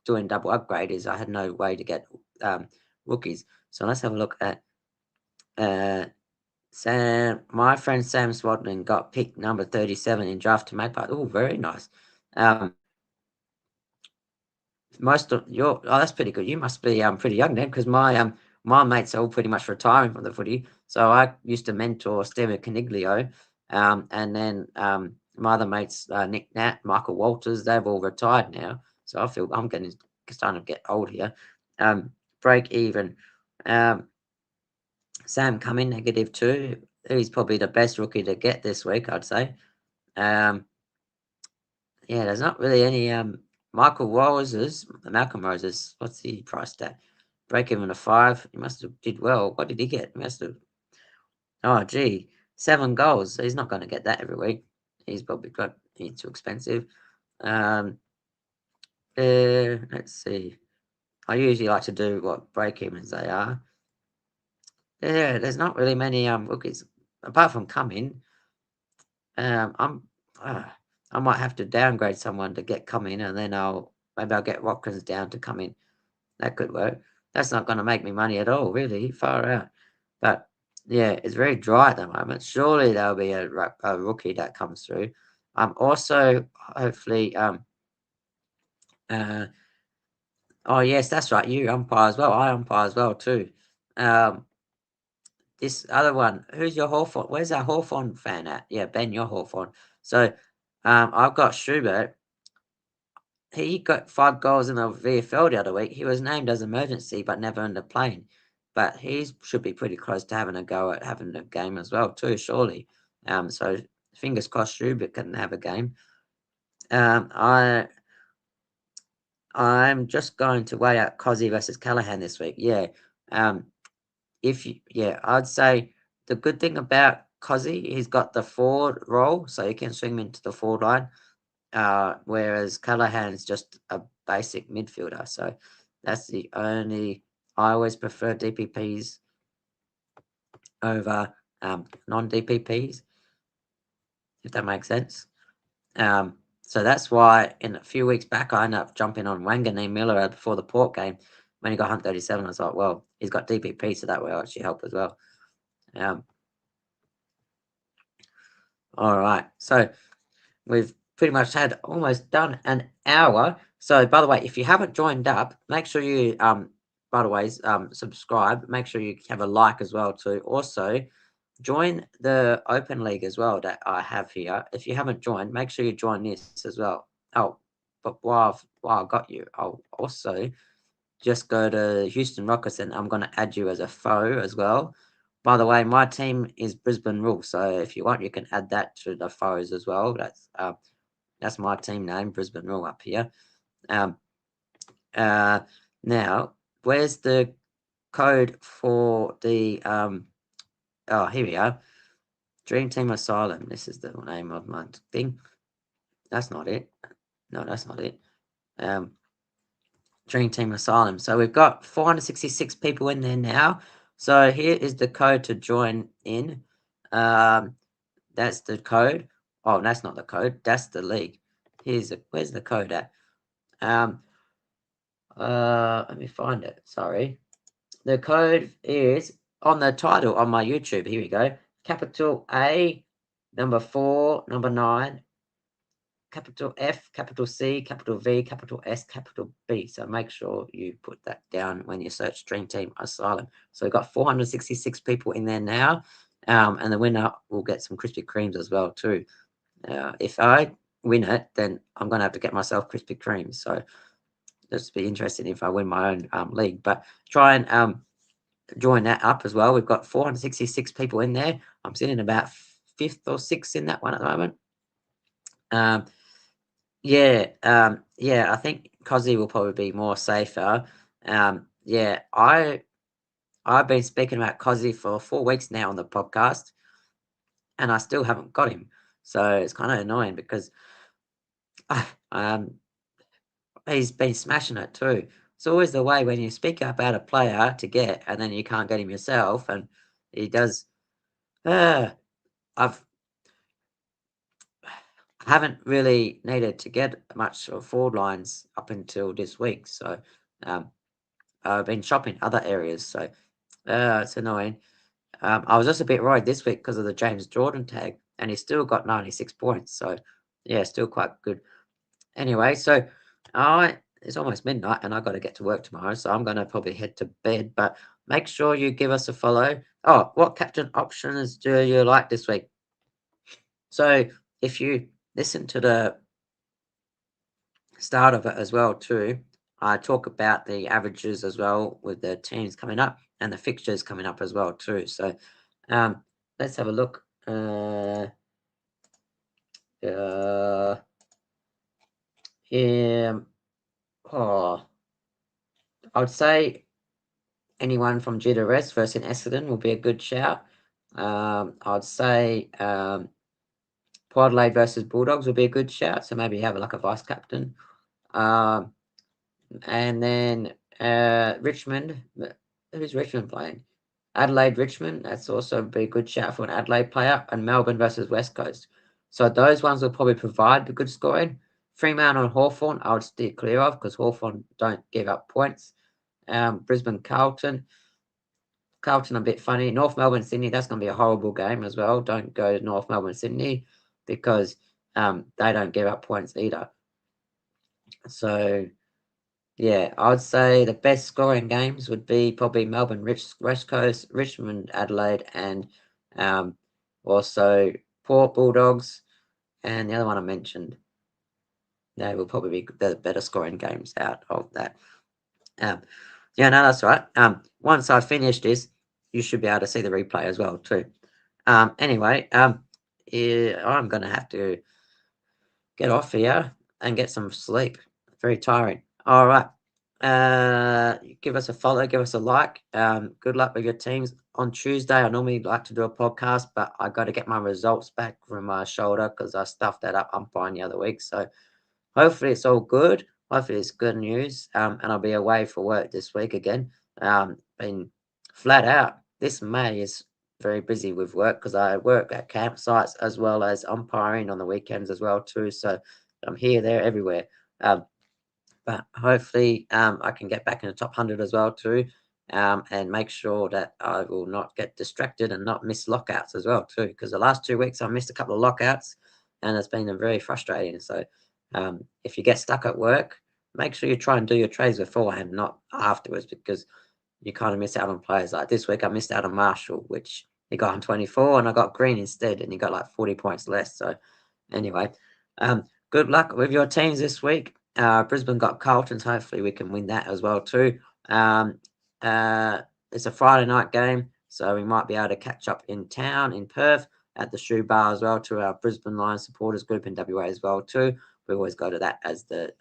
doing double upgrade is I had no way to get rookies. So let's have a look at Sam. My friend Sam Swadman got picked number 37 in draft to Magpie. Oh, very nice. Most of that's pretty good. You must be pretty young then, because my my mates are all pretty much retiring from the footy. So I used to mentor Steven Caniglio, and then my other mates, Nick Nat, Michael Walters, they've all retired now. So I feel I'm starting to get old here. Break even. Sam Cumming, -2. He's probably the best rookie to get this week, I'd say. Yeah, there's not really any Malcolm Roses. What's he priced at? Break even to 5. He must have did well. What did he get? He must have. Oh, gee, 7 goals. He's not going to get that every week. He's probably he's too expensive. Let's see. I usually like to do what break evens they are. Yeah, there's not really many rookies apart from Cumming. I'm. I might have to downgrade someone to get Cumming, and then maybe I'll get Watkins down to come in. That could work. That's not going to make me money at all, really, far out. But yeah, it's very dry at the moment. Surely there'll be a rookie that comes through. Also, hopefully, oh yes, that's right. You umpire as well. I umpire as well too. This other one, who's your Hawthorn? Where's our Hawthorn fan at? Yeah, Ben, you're Hawthorn. So, I've got Schubert. He got 5 goals in the VFL the other week. He was named as emergency, but never ended up playing. But he should be pretty close to having a go at having a game as well, too, surely. So fingers crossed Schubert can have a game. I'm just going to weigh out Cozzy versus Callahan this week. Yeah. I'd say the good thing about Cozzy, he's got the forward role, so you can swing him into the forward line. Whereas Callahan's just a basic midfielder. So that's the only. I always prefer DPPs over non-DPPs, if that makes sense. So that's why in a few weeks back I ended up jumping on Wanganeen Miller before the Port game when he got 137. I was like, well, he's got DPP, so that will actually help as well. All right, so we've pretty much had almost done an hour. So by the way, if you haven't joined up, make sure you subscribe. Make sure you have a like as well too. Also, join the Open League as well that I have here. If you haven't joined, make sure you join this as well. Oh, but while I got you, I'll also just go to Houston Rockets and I'm going to add you as a foe as well. By the way, my team is Brisbane Rule, so if you want, you can add that to the foes as well. That's my team name, Brisbane Rule up here. Now, where's the code for the here we are. Dream Team Asylum. This is the name of my thing. That's not it. No, that's not it. Dream Team Asylum. So we've got 466 people in there now. So here is the code to join in. That's the code. Oh, that's not the code. That's the league. Where's the code at? Let me find it. Sorry. The code is on the title on my YouTube. Here we go. Capital A, number 4, number 9, capital F, capital C, capital V, capital S, capital B. So make sure you put that down when you search Dream Team Asylum. So we've got 466 people in there now. And the winner will get some Krispy Kremes as well too. If I win it, then I'm going to have to get myself Krispy Kremes. So this will be interesting if I win my own league. But try and join that up as well. We've got 466 people in there. I'm sitting about 5th or 6th in that one at the moment. I think Cozzy will probably be more safer. I've been speaking about Cozzy for 4 weeks now on the podcast, and I still haven't got him. So it's kind of annoying because he's been smashing it too. It's always the way when you speak about a player to get, and then you can't get him yourself, and he does. I haven't really needed to get much of forward lines up until this week, so I've been shopping other areas, so it's annoying. I was just a bit worried this week because of the James Jordan tag, and he still got 96 points, so yeah, still quite good. Anyway, so it's almost midnight, and I got to get to work tomorrow, so I'm going to probably head to bed. But make sure you give us a follow. Oh, what captain options do you like this week? So if you listen to the start of it as well too, I talk about the averages as well with the teams coming up and the fixtures coming up as well too. So um, let's have a look. Uh, yeah, oh, I would say anyone from GWS versus Essendon will be a good shout. I'd say Port Adelaide versus Bulldogs will be a good shout. So maybe have like a vice captain. Um, and then Richmond. Who's Richmond playing? Adelaide Richmond. That's also be a good shout for an Adelaide player. And Melbourne versus West Coast. So those ones will probably provide the good scoring. Fremantle and Hawthorn, I would steer clear of because Hawthorn don't give up points. Brisbane Carlton. Carlton a bit funny. North Melbourne Sydney, that's going to be a horrible game as well. Don't go to North Melbourne Sydney because they don't give up points either. So yeah, I'd say the best scoring games would be probably Melbourne West Coast, Richmond Adelaide, and also Port Bulldogs, and the other one I mentioned. They will probably be the better scoring games out of that. Um, yeah, no, that's right. Once I finish this, you should be able to see the replay as well too. Anyway, yeah, I'm gonna have to get off here and get some sleep. Very tiring. All right. Give us a follow, give us a like. Good luck with your teams on Tuesday. I normally like to do a podcast, but I got to get my results back from my shoulder because I stuffed that up umpiring the other week. So hopefully it's all good. Hopefully it's good news. And I'll be away for work this week again. Been flat out. This May is very busy with work because I work at campsites as well as umpiring on the weekends as well too. So I'm here, there, everywhere. But hopefully I can get back in the top 100 as well too. And make sure that I will not get distracted and not miss lockouts as well too. Because the last 2 weeks I missed a couple of lockouts and it's been very frustrating. So if you get stuck at work, make sure you try and do your trades beforehand, not afterwards, because you kind of miss out on players. Like this week, I missed out on Marshall, which he got on 24, and I got Green instead, and he got like 40 points less. So anyway, good luck with your teams this week. Brisbane got Carlton. Hopefully, we can win that as well too. It's a Friday night game, so we might be able to catch up in town in Perth at the Shoe Bar as well to our Brisbane Lions supporters group in WA as well too. We always go to that as the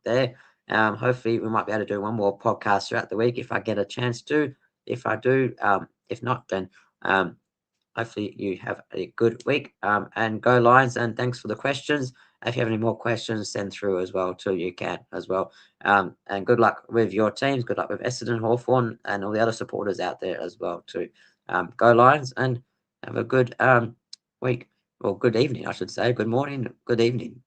there. Hopefully, we might be able to do one more podcast throughout the week if I get a chance to. If I do, if not, then hopefully you have a good week. And go Lions! And thanks for the questions. If you have any more questions, send through as well too. You can as well. And good luck with your teams. Good luck with Essendon, Hawthorn, and all the other supporters out there as well too. Go Lions! And have a good week or good evening, I should say. Good morning, good evening.